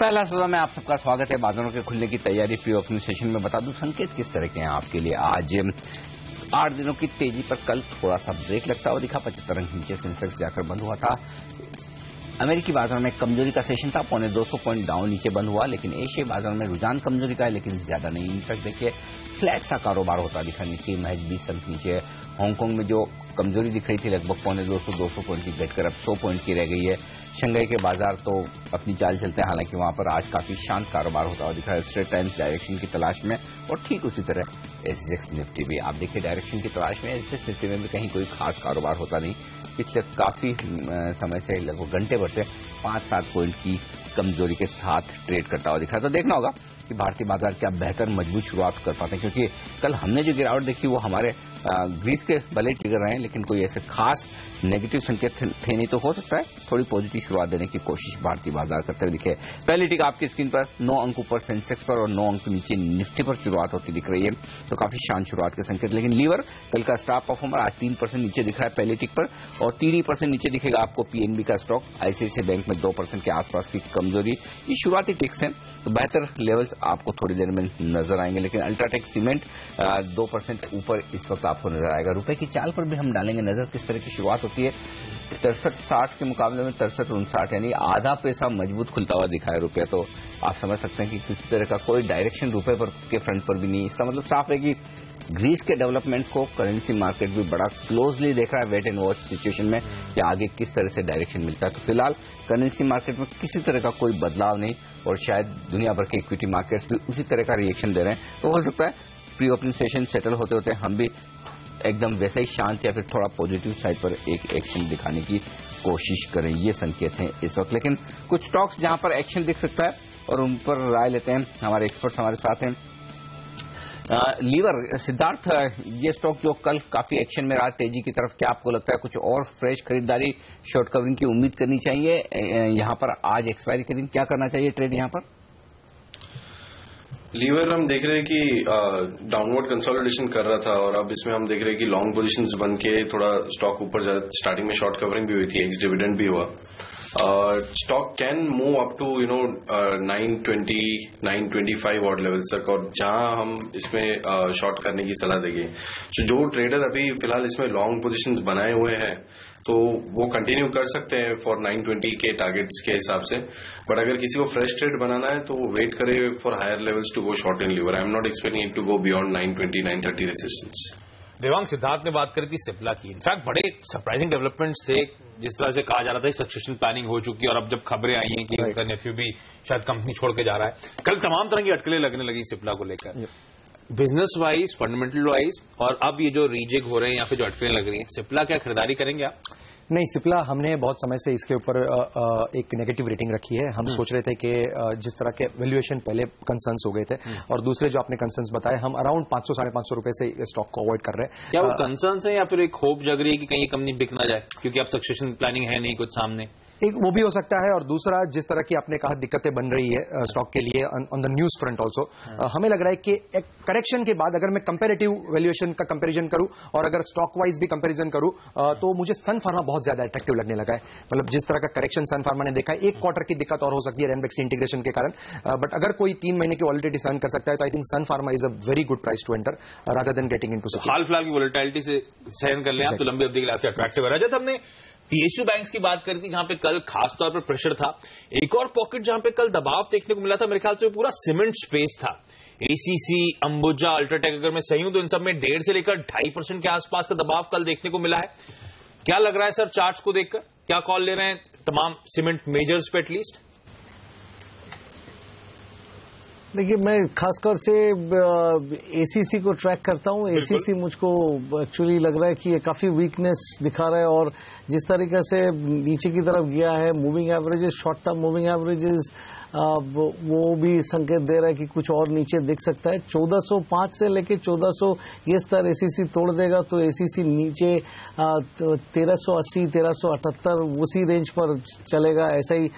पहला सौदा में आप सबका स्वागत है। बाजारों के खुलने की तैयारी प्री ओपनिंग सेशन में बता दूं संकेत किस तरह के हैं आपके लिए। आज 8 दिनों की तेजी पर कल थोड़ा सा ब्रेक लगता हुआ दिखा। 75 अंक नीचे सेंसेक्स जाकर बंद हुआ था। अमेरिकी बाजार में कमजोरी का सेशन था, 250 पॉइंट डाउन नीचे बंद हुआ। लेकिन एशियाई बाजार में रुझान कमजोरी का है, लेकिन ज्यादा नहीं। इन तक देखिए फ्लैट सा कारोबार होता दिखा। निफ्टी महज 20 अंक नीचे। हांगकांग में जो कमजोरी दिख रही थी लगभग 200 पॉइंट की घटकर अब 100 पॉइंट की रह गई है। शंघाई के बाजार तो अपनी चाल चलते हैं, हालांकि वहां पर आज काफी शांत कारोबार होता हुआ दिखा है। स्ट्रेट टाइम्स डायरेक्शन की तलाश में, और ठीक उसी तरह एसजेक्स निफ्टी भी आप देखिए डायरेक्शन की तलाश में। एसजेक्स निफ्टी में भी कहीं कोई खास कारोबार होता नहीं। पिछले काफी समय से लगभग घंटे भर से 5-7 पॉइंट की कमजोरी के साथ ट्रेड करता हुआ दिखा है। तो देखना होगा कि भारतीय बाजार क्या बेहतर मजबूत शुरुआत कर पाते हैं, क्योंकि कल हमने जो गिरावट देखी वो हमारे ग्रीस के भले टिकर रहे हैं, लेकिन कोई ऐसे खास नेगेटिव संकेत थे नहीं। तो हो सकता है थोड़ी पॉजिटिव शुरुआत देने की कोशिश भारतीय बाजार करते हुए दिखे। पहली टिक आपकी स्क्रीन पर 9 अंक ऊपर सेंसेक्स पर और 9 अंक नीचे निफ्टी पर शुरुआत होती दिख रही है। तो काफी शांत शुरुआत के संकेत। लेकिन लीवर कल का स्टार परफॉर्मर आज 3% नीचे दिख रहा है पहली टिक पर, और 3% नीचे दिखेगा आपको पीएनबी का स्टॉक। आईसीआईसीआई बैंक में 2% के आसपास की कमजोरी। ये शुरुआती टिक्स हैं, तो बेहतर लेवल्स आपको थोड़ी देर में नजर आएंगे। लेकिन अल्ट्राटेक सीमेंट 2% ऊपर इस वक्त आपको नजर आएगा। रुपए की चाल पर भी हम डालेंगे नजर, किस तरह की शुरुआत होती है। 63.60 के मुकाबले में 63.59 यानी आधा पैसा मजबूत खुलता हुआ दिखा है रुपया। तो आप समझ सकते हैं कि किसी तरह का कोई डायरेक्शन रुपए पर के फ्रंट पर भी नहीं। इसका मतलब साफ है कि ग्रीस के डेवलपमेंट को करेंसी मार्केट भी बड़ा क्लोजली देख रहा है वेट एंड वॉच सिचुएशन में, कि आगे किस तरह से डायरेक्शन मिलता है। तो फिलहाल करेंसी मार्केट में किसी तरह का कोई बदलाव नहीं, और शायद दुनिया भर के इक्विटी मार्केट्स भी उसी तरह का रिएक्शन दे रहे हैं। तो हो सकता है प्री ओपनिंग सेशन सेटल होते होते हम भी एकदम वैसे ही शांत या फिर थोड़ा पॉजिटिव साइड पर एक एक्शन दिखाने की कोशिश करें। ये संकेत हैं इस वक्त। लेकिन कुछ स्टॉक्स जहां पर एक्शन दिख सकता है और उन पर राय लेते हैं, हमारे एक्सपर्ट्स हमारे साथ हैं। लीवर सिद्धार्थ, ये स्टॉक जो कल काफी एक्शन में रहा तेजी की तरफ, क्या आपको लगता है कुछ और फ्रेश खरीदारी शॉर्ट कवरिंग की उम्मीद करनी चाहिए? यहां पर आज एक्सपायरी के दिन क्या करना चाहिए ट्रेड यहां पर? लीवर हम देख रहे हैं कि डाउनवर्ड कंसोलिडेशन कर रहा था, और अब इसमें हम देख रहे हैं कि लॉन्ग पोजीशंस बन के थोड़ा स्टॉक ऊपर स्टार्टिंग में शॉर्ट कवरिंग भी हुई थी, एक्स डिविडेंड भी हुआ। Stock can move up to 920 925 odd levels तक, और जहां हम इसमें शॉर्ट करने की सलाह देंगे। तो जो ट्रेडर अभी फिलहाल इसमें लॉन्ग पोजीशंस बनाए हुए हैं तो वो कंटिन्यू कर सकते हैं फॉर 920 के टारगेट्स के हिसाब से। बट अगर किसी को फ्रेश ट्रेड बनाना है तो वेट करे for higher levels to go short in Lever. I am not expecting it to go beyond 920 930 resistance. Devang, Siddharth ने बात करी थी सिप्ला की। इनफैक्ट बड़े सरप्राइजिंग डेवलपमेंट्स थे। जिस तरह से कहा जा रहा था सक्सेशन प्लानिंग हो चुकी है, और अब जब खबरें आई हैं कि उनका नेफ्यू भी शायद कंपनी छोड़ के जा रहा है, कल तमाम तरह की अटकलें लगने लगी सिप्ला को लेकर, बिजनेस वाइज, फंडामेंटल वाइज, और अब ये जो रीजेक हो रहे हैं या फिर जो अटकलें लग रही हैं, सिप्ला क्या खरीदारी करेंगे आप? नहीं, सिप्ला हमने बहुत समय से इसके ऊपर एक नेगेटिव रेटिंग रखी है। हम सोच रहे थे कि जिस तरह के वैल्यूएशन पहले कंसर्न्स हो गए थे, और दूसरे जो आपने कंसर्न्स बताए, हम अराउंड 500-550 रुपए से स्टॉक को अवॉइड कर रहे हैं। क्या वो कंसर्न्स है या फिर एक होप जग रही है कि कहीं ये कंपनी बिक ना जाए, क्योंकि अब सक्सेशन प्लानिंग है नहीं कुछ सामने? एक वो भी हो सकता है, और दूसरा जिस तरह की आपने कहा दिक्कतें बन रही है स्टॉक के लिए on the news front also, हमें लग रहा है कि एक करेक्शन के बाद अगर मैं कंपैरेटिव वैल्यूएशन का कंपैरिजन करूं और अगर स्टॉक वाइज भी कंपैरिजन करूं, तो मुझे सन फार्मा बहुत ज्यादा अट्रैक्टिव लगने लगा है। मतलब जिस तरह का करेक्शन सन फार्मा ने देखा है, एक क्वार्टर की दिक्कत और हो सकती है रेनबेक्स इंटीग्रेशन के कारण, बट अगर कोई 3 महीने की वॉलिटिलिटी सहन कर सकता है, तो I think Sun Pharma is a very good price to enter rather than getting into. हाल फिलहाल की वॉलिटिलिटी से सहन कर लें आप, तो लंबी अवधि के लिए आपसे अट्रैक्टिव है। रजत, हमने पीएसयू बैंक्स की बात करी थी, जहां पे कल खासतौर पर प्रेशर था। एक और पॉकेट जहां पे कल दबाव देखने को मिला था, मेरे ख्याल से पूरा सीमेंट स्पेस था। एसीसी, अंबुजा, अल्ट्राटेक, अगर मैं सही हूं तो इन सब में 1.5 से लेकर 2.5% के आसपास का दबाव कल देखने को मिला है। क्या लग रहा है सर चार्ट्स को देखकर, क्या कॉल ले रहे हैं तमाम सीमेंट मेजर्स पे एटलीस्ट? देखिए, मैं खासकर से एसीसी को ट्रैक करता हूं। एसीसी मुझको एक्चुअली लग रहा है कि ये काफी वीकनेस दिखा रहा है, और जिस तरीके से नीचे की तरफ गया है moving averages, short term moving averages, वो भी संकेत दे रहा है कि कुछ और नीचे दिख सकता है। 1405 से लेके 1400 ये स्तर एसीसी तोड़ देगा तो एसीसी नीचे 1380 1378 उसी रेंज पर चलेगा, ऐसा ही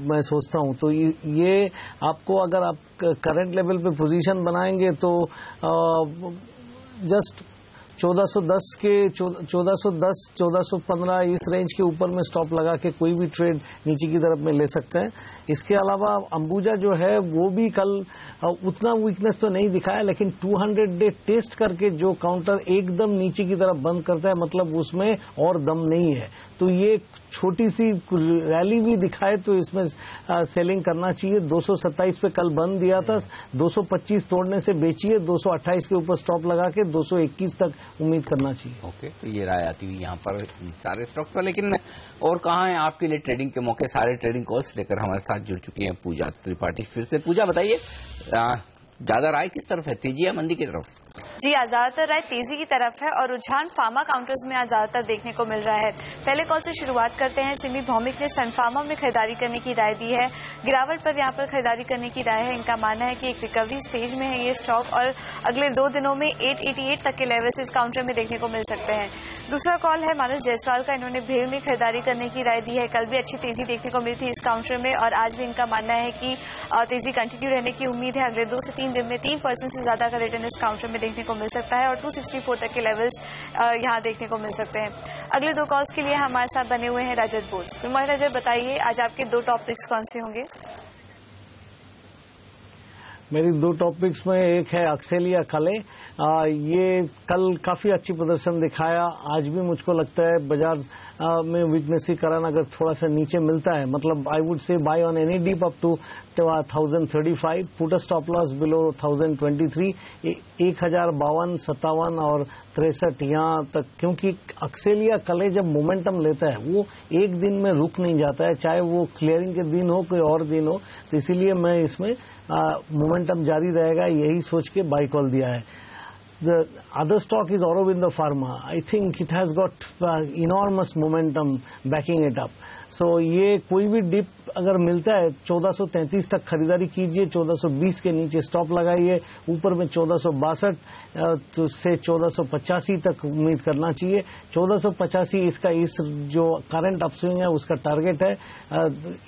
मैं सोचता हूं। तो ये आपको अगर आप करंट लेवल पे पोजीशन बनाएंगे तो जस्ट 1410 के 1410 1415 इस रेंज के ऊपर में स्टॉप लगा के कोई भी ट्रेड नीचे की तरफ में ले सकते हैं। इसके अलावा अंबुजा जो है वो भी कल उतना वीकनेस तो नहीं दिखाया, लेकिन 200 डे टेस्ट करके जो काउंटर एकदम नीचे की तरफ बंद करता है, मतलब उसमें और दम नहीं है। तो ये छोटी सी रैली भी दिखाए तो इसमें सेलिंग करना चाहिए। 227 पे कल बंद दिया था, 225 तोड़ने से बेचिए, 228 के ऊपर स्टॉप लगा के 221 तक उम्मीद करना चाहिए। ओके, तो ये राय आती हुई यहाँ पर सारे स्टॉक पर। लेकिन और कहाँ है आपके लिए ट्रेडिंग के मौके? सारे ट्रेडिंग कॉल्स लेकर हमारे साथ जुड़ चुकी हैं पूजा त्रिपाठी। फिर से पूजा, बताइए ज्यादा राय किस तरफ है, तेजी या मंदी की तरफ? जी, आज ज्यादातर राय तेजी की तरफ है और रुझान फार्मा काउंटर्स में आज ज्यादातर देखने को मिल रहा है। पहले कॉल से शुरुआत करते हैं। सिमी भौमिक ने सन फार्मा में खरीदारी करने की राय दी है। गिरावट पर यहाँ पर खरीदारी करने की राय है। इनका मानना है कि एक रिकवरी स्टेज में है ये स्टॉक और अगले 2 दिनों में 888 तक के लेवल्स इस काउंटर में देखने को मिल सकते हैं। दूसरा कॉल है मानस जायसवाल का। इन्होंने भेड़ में खरीदारी करने की राय दी है। कल भी अच्छी तेजी देखने को मिली थी इस काउंटर में और आज भी इनका मानना है कि तेजी कंटिन्यू रहने की उम्मीद है। अगले 2 से 3 दिन में 3% से ज्यादा का रिटर्न इस काउंटर में देखने को मिल सकता है और 264 तक के लेवल्स यहां देखने को मिल सकते हैं। अगले 2 कॉल्स के लिए हमारे साथ बने हुए हैं रजत बोस। रजत, बताइए आज आपके 2 टॉपिक्स कौन से होंगे? मेरी 2 टॉपिक्स में एक है एक्सेलिया कले। ये कल काफी अच्छी प्रदर्शन दिखाया। आज भी मुझको लगता है बाजार में वीकनेस के कारण अगर थोड़ा सा नीचे मिलता है, मतलब I would say buy on any dip up to 1035, put a stop loss below 1023, 1052, 57 और 63 यहाँ तक, क्योंकि एक्सेलिया कले जब मोमेंटम लेता है वो एक दिन में रुक नहीं जाता है, चाहे वो क्लियरिंग के दिन हो कोई और दिन हो। तो इसीलिए मैं इसमें मोमेंटम जारी रहेगा यही सोच के बाय कॉल दिया है। The other stock is Aurobindo Pharma. I think it has got enormous momentum backing it up. So ये कोई भी डिप अगर मिलता है 1433 तक खरीदारी कीजिए, 1420 के नीचे स्टॉप लगाइए, ऊपर में 1462 से 1485 तक उम्मीद करना चाहिए। 1485 इसका इस जो करंट अपस्विंग है उसका टारगेट है।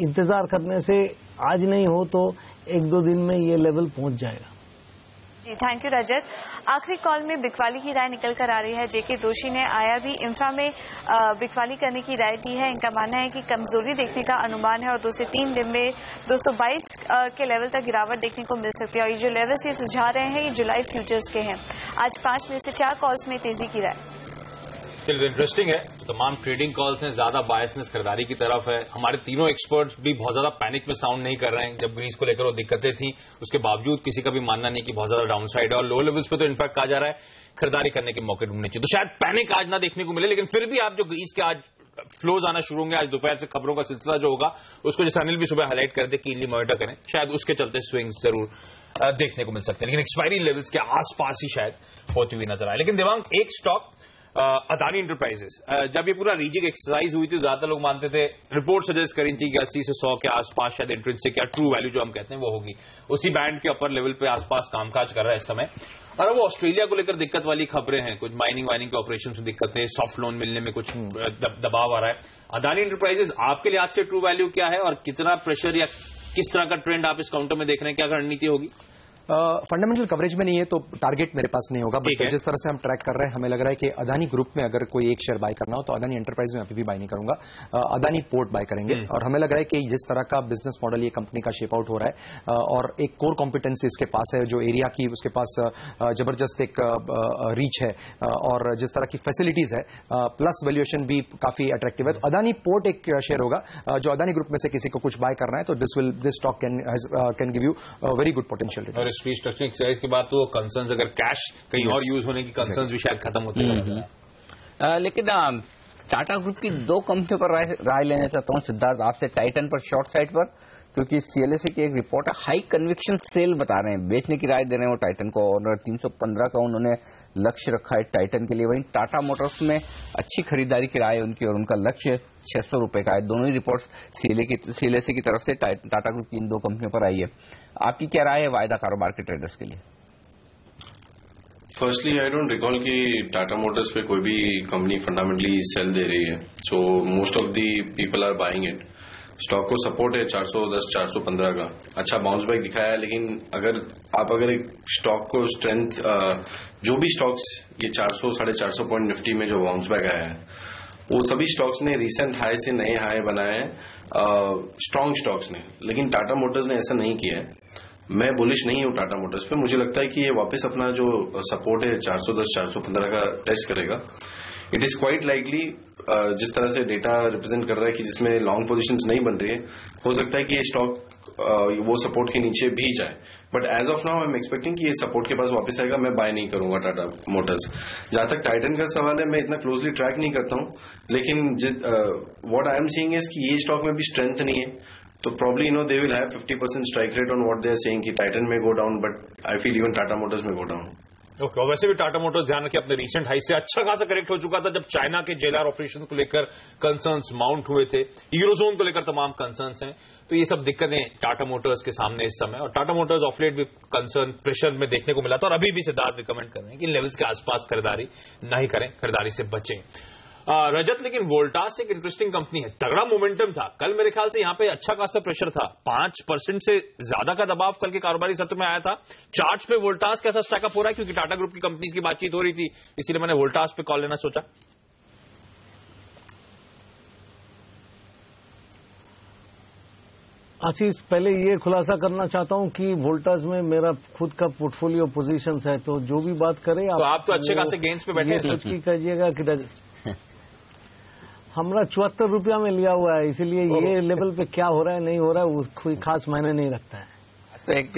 इंतजार करने से आज नहीं हो तो 1-2 दिन में ये लेवल पहुंच जाएगा। जी, थैंक यू रजत। आखिरी कॉल में बिकवाली की राय निकल कर आ रही है। जेके दोषी ने आया भी इंफ्रा में बिकवाली करने की राय दी है। इनका मानना है कि कमजोरी देखने का अनुमान है और 2 से 3 दिन में 222 के लेवल तक गिरावट देखने को मिल सकती है और ये जो लेवल्स ये सुझा रहे हैं ये जुलाई फ्यूचर्स के हैं। आज 5 में से 4 कॉल्स में तेजी की राय। चलिए, इंटरेस्टिंग है। तमाम ट्रेडिंग कॉल्स हैं, ज्यादा बायसनेस खरीदारी की तरफ है। हमारे तीनों एक्सपर्ट्स भी बहुत ज्यादा पैनिक में साउंड नहीं कर रहे हैं। जब ग्रीस को लेकर वो दिक्कतें थी उसके बावजूद किसी का भी मानना नहीं कि बहुत ज्यादा डाउन साइड है और लो लेवल्स पे तो इनफैक्ट कहा जा रहा है खरीदारी करने के मौके ढूंढने चाहिए। तो शायद पैनिक आज ना देखने को मिले, लेकिन फिर भी आप जो ग्रीस के आज फ्लोज आना शुरू होंगे, आज दोपहर से खबरों का सिलसिला जो होगा उसको जैसे अनिल भी सुबह हाईलाइट करते कीनली मॉनिटर करें, शायद उसके चलते स्विंग्स जरूर देखने को मिल सकते हैं, लेकिन एक्सपायरी लेवल्स के आसपास ही शायद होती हुई नजर आए। लेकिन दिवांग, एक स्टॉक अदानी इंटरप्राइजेस, जब ये पूरा रीजिंग एक्सरसाइज हुई थी ज्यादातर लोग मानते थे, रिपोर्ट सजेस्ट करी थी कि 80 से 100 के आसपास शायद इंट्रिंसिक या ट्रू वैल्यू जो हम कहते हैं वो होगी, उसी बैंड के अपर लेवल पे आसपास कामकाज कर रहा है इस समय। और अब वो ऑस्ट्रेलिया को लेकर दिक्कत वाली खबरें हैं, कुछ माइनिंग वाइनिंग के ऑपरेशन में दिक्कतें, सॉफ्ट लोन मिलने में कुछ दबाव आ रहा है। अदानी इंटरप्राइजेस आपके लिए आज से ट्रू वैल्यू क्या है और कितना प्रेशर या किस तरह का ट्रेंड आप इस काउंटर में देख रहे हैं, क्या रणनीति होगी? फंडामेंटल कवरेज में नहीं है तो टारगेट मेरे पास नहीं होगा, बट जिस तरह से हम ट्रैक कर रहे हैं हमें लग रहा है कि अदानी ग्रुप में अगर कोई एक शेयर बाय करना हो तो अदानी एंटरप्राइज में अभी भी बाय नहीं करूंगा, अदानी पोर्ट बाय करेंगे। और हमें लग रहा है कि जिस तरह का बिजनेस मॉडल ये कंपनी का शेप आउट हो रहा है और एक कोर कॉम्पिटेंसी इसके पास है, जो एरिया की उसके पास जबरदस्त एक रीच है और जिस तरह की फैसिलिटीज है, प्लस वैल्यूएशन भी काफी अट्रैक्टिव है, तो अदानी पोर्ट एक शेयर होगा जो अदानी ग्रुप में से किसी को कुछ बाय करना है तो this stock can give you very good potential return. Restructuring exercise के बाद तो कंसर्न्स, अगर कैश कहीं और यूज होने की कंसर्न्स भी शायद खत्म होते हैं। लेकिन टाटा ग्रुप की 2 कंपनियों पर राय लेना चाहता हूं सिद्धार्थ आपसे। टाइटन पर शॉर्ट साइड पर, क्योंकि सीएलएसए की एक रिपोर्ट है, हाई कन्विक्शन सेल बता रहे हैं, बेचने की राय दे रहे हैं वो टाइटन को, और 315 का उन्होंने लक्ष्य रखा है टाइटन के लिए। वहीं टाटा मोटर्स में अच्छी खरीदारी की राय उनकी और उनका लक्ष्य 600 रुपए का है। दोनों ही रिपोर्ट सीएलएसए की तरफ से टाटा ग्रुप की इन 2 कंपनियों पर आई है। आपकी क्या राय है वायदा कारोबार के ट्रेडर्स के लिए? फर्स्टली आई डोंट रिकॉल कि टाटा मोटर्स पे कोई भी कंपनी फंडामेंटली सेल दे रही है, so most of the people are buying it. Stock को सपोर्ट है 410 415 का, अच्छा बाउंस बैक दिखाया है। लेकिन अगर एक स्टॉक को स्ट्रेंथ, जो भी स्टॉक्स ये 400 450 पॉइंट निफ्टी में जो बाउंस बैक आया है, वो सभी स्टॉक्स ने रिसेंट हाई से नए हाई बनाए हैं, स्ट्रांग स्टॉक्स ने। लेकिन टाटा मोटर्स ने ऐसा नहीं किया है। मैं बुलिश नहीं हूं टाटा मोटर्स पे। मुझे लगता है कि ये वापस अपना जो सपोर्ट है 410 415 का टेस्ट करेगा। इट इज क्वाइट लाइकली, जिस तरह से डेटा रिप्रेजेंट कर रहा है कि जिसमें लॉन्ग पोजीशंस नहीं बन रही है, हो सकता है कि ये स्टॉक वो सपोर्ट के नीचे भी जाए। But as of now I am expecting कि ये सपोर्ट के पास वापस आएगा। मैं बाय नहीं करूंगा टाटा मोटर्स। जहां तक टाइटन का सवाल है, मैं इतना क्लोजली ट्रैक नहीं करता हूं, लेकिन what I am seeing is कि ये स्टॉक में भी स्ट्रेंथ नहीं है, तो probably they will have 50% strike rate on what they are saying कि टाइटन में go down, but I feel even Tata motors में गो डाउन। ओके, और वैसे भी टाटा मोटर्स ध्यान रखिए अपने रीसेंट हाई से अच्छा खासा करेक्ट हो चुका था जब चाइना के जेलआर ऑपरेशन को लेकर कंसर्न्स माउंट हुए थे, यूरोजोन को लेकर तमाम कंसर्न्स हैं। तो ये सब दिक्कतें टाटा मोटर्स के सामने इस समय, और टाटा मोटर्स ऑफ लेट भी कंसर्न प्रेशर में देखने को मिला था, और अभी भी सिद्धार्थ रिकमेंड कर रहे हैं कि लेवल्स के आसपास खरीदारी नहीं करें, खरीदारी से बचें। रजत, लेकिन वोल्टास एक इंटरेस्टिंग कंपनी है, तगड़ा मोमेंटम था कल, मेरे ख्याल से यहां पे अच्छा खासा प्रेशर था, 5% से ज्यादा का दबाव कल के कारोबारी सत्र में आया था। चार्ट्स पे वोल्टास कैसा स्टैकअप हो रहा है, क्योंकि टाटा ग्रुप की कंपनीज की बातचीत हो रही थी, इसीलिए मैंने वोल्टास पे कॉल लेना सोचा। आशीष, पहले ये खुलासा करना चाहता हूं कि वोल्टास में मेरा खुद का पोर्टफोलियो पोजीशंस है, तो जो भी बात करें आप तो अच्छे खासे गेंस पे बैठे हैं, कहिएगा कि हमारा 74 रुपया में लिया हुआ है, इसीलिए ये लेवल पे क्या हो रहा है नहीं हो रहा है कोई खास मायने नहीं रखता है। तो एक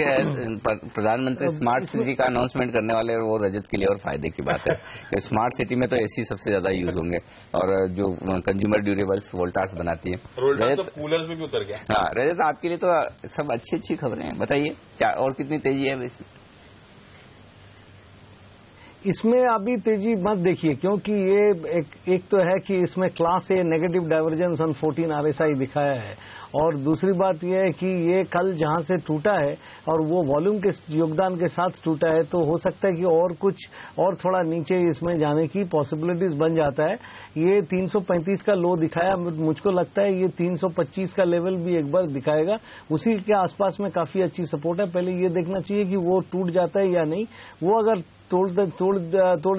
प्रधानमंत्री स्मार्ट सिटी का अनाउंसमेंट करने वाले, और वो रजत के लिए और फायदे की बात है कि स्मार्ट सिटी में तो एसी सबसे ज्यादा यूज होंगे, और जो कंज्यूमर ड्यूरेबल्स वोल्टास बनाती है, रजत तो कूलर्स में भी उतर गया। हाँ रजत, आपके लिए तो सब अच्छी खबरें हैं, बताइए क्या और कितनी तेजी है इसमें? इसमें अभी तेजी मत देखिए, क्योंकि ये एक तो है कि इसमें class A negative divergence on 14 RSI दिखाया है, और दूसरी बात यह है कि ये कल जहां से टूटा है और वो वॉल्यूम के योगदान के साथ टूटा है, तो हो सकता है कि और कुछ और थोड़ा नीचे इसमें जाने की पॉसिबिलिटीज बन जाता है। ये 335 का लो दिखाया, मुझको लगता है ये 325 का लेवल भी एक बार दिखाएगा, उसी के आसपास में काफी अच्छी सपोर्ट है। पहले ये देखना चाहिए कि वो टूट जाता है या नहीं। वो अगर तोड़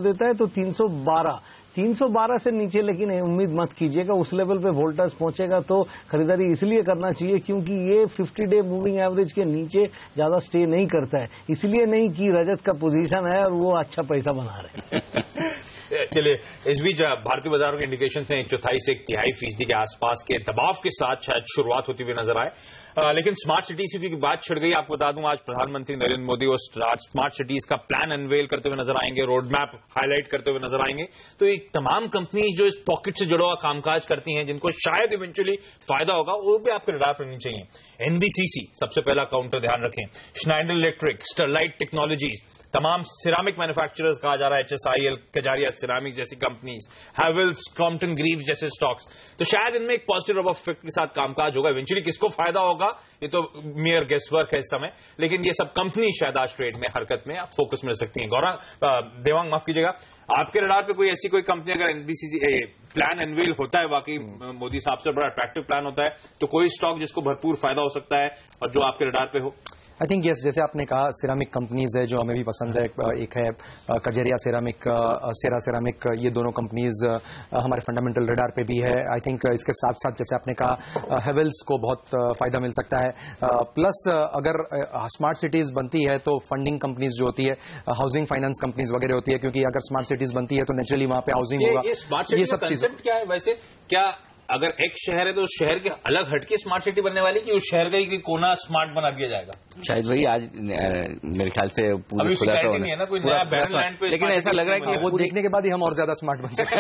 देता है तो 312 से नीचे लेकिन उम्मीद मत कीजिएगा, उस लेवल पे वोल्टास पहुंचेगा तो खरीदारी इसलिए करना चाहिए क्योंकि ये 50 डे मूविंग एवरेज के नीचे ज्यादा स्टे नहीं करता है, इसलिए नहीं कि रजत का पोजीशन है और वो अच्छा पैसा बना रहे हैं। चलिए, इस बीच भारतीय बाजारों के इंडिकेशन हैं 1/4 से 1/3% के आसपास के दबाव के साथ शायद शुरुआत होती हुई नजर आए, लेकिन स्मार्ट सिटीज की बात छिड़ गई। आपको बता दूं, आज प्रधानमंत्री नरेंद्र मोदी वो स्मार्ट सिटीज का प्लान अनवेल करते हुए नजर आएंगे, रोड मैप हाईलाइट करते हुए नजर आएंगे। तो एक तमाम कंपनी जो इस पॉकेट से जुड़ा हुआ कामकाज करती हैं, जिनको शायद इवेंचुअली फायदा होगा, वो भी आपके रडार पर होनी चाहिए। एनबीसीसी सबसे पहला काउंटर ध्यान रखें, स्नाइडर इलेक्ट्रिक, स्टरलाइट टेक्नोलॉजीज, तमाम सिरामिक मैन्युफैक्चरर्स कहा जा रहा है, HSIL, कजारिया सिरामिक जैसी कंपनीज, हैवेल्स, क्रॉम्पटन ग्रीव्स जैसे स्टॉक्स, तो शायद इनमें एक पॉजिटिव रब इफेक्ट के साथ कामकाज होगा। इवेंचुअली किसको फायदा होगा ये तो मेयर गेसवर्क है इस समय, लेकिन ये सब कंपनी शायद आज ट्रेड में हरकत में फोकस में रह सकती हैं। गौरव देवांग, माफ कीजिएगा, आपके रडार पे कोई ऐसी कोई कंपनी अगर एनबीसीसी प्लान अनवील होता है, वाकई मोदी साहब से बड़ा अट्रैक्टिव प्लान होता है, तो कोई स्टॉक जिसको भरपूर फायदा हो सकता है और जो आपके रडार पे हो? आई थिंक यस, जैसे आपने कहा सिरामिक कंपनीज है जो हमें भी पसंद है, एक है कजरिया सिरामिक, सेरा सिरामिक, ये दोनों कंपनीज हमारे फंडामेंटल रडार पे भी है। आई थिंक इसके साथ साथ जैसे आपने कहा हेवेल्स को बहुत फायदा मिल सकता है। प्लस अगर स्मार्ट सिटीज बनती है तो फंडिंग कंपनीज जो होती है, हाउसिंग फाइनेंस कंपनीज वगैरह होती है, क्योंकि अगर स्मार्ट सिटीज बनती है तो नेचुरली वहां पे हाउसिंग होगा। ये सब चीजें क्या है वैसे, क्या अगर एक शहर है तो उस शहर के अलग हटके स्मार्ट सिटी बनने वाली कि उस शहर का ही कोना स्मार्ट बना दिया जाएगा? शायद वही आज मेरे ख्याल से पूरी खुलासा होना है ना, कोई नया बैरलैंड पे, लेकिन ऐसा लग रहा है कि वो देखने के बाद ही हम और ज्यादा स्मार्ट बन सकते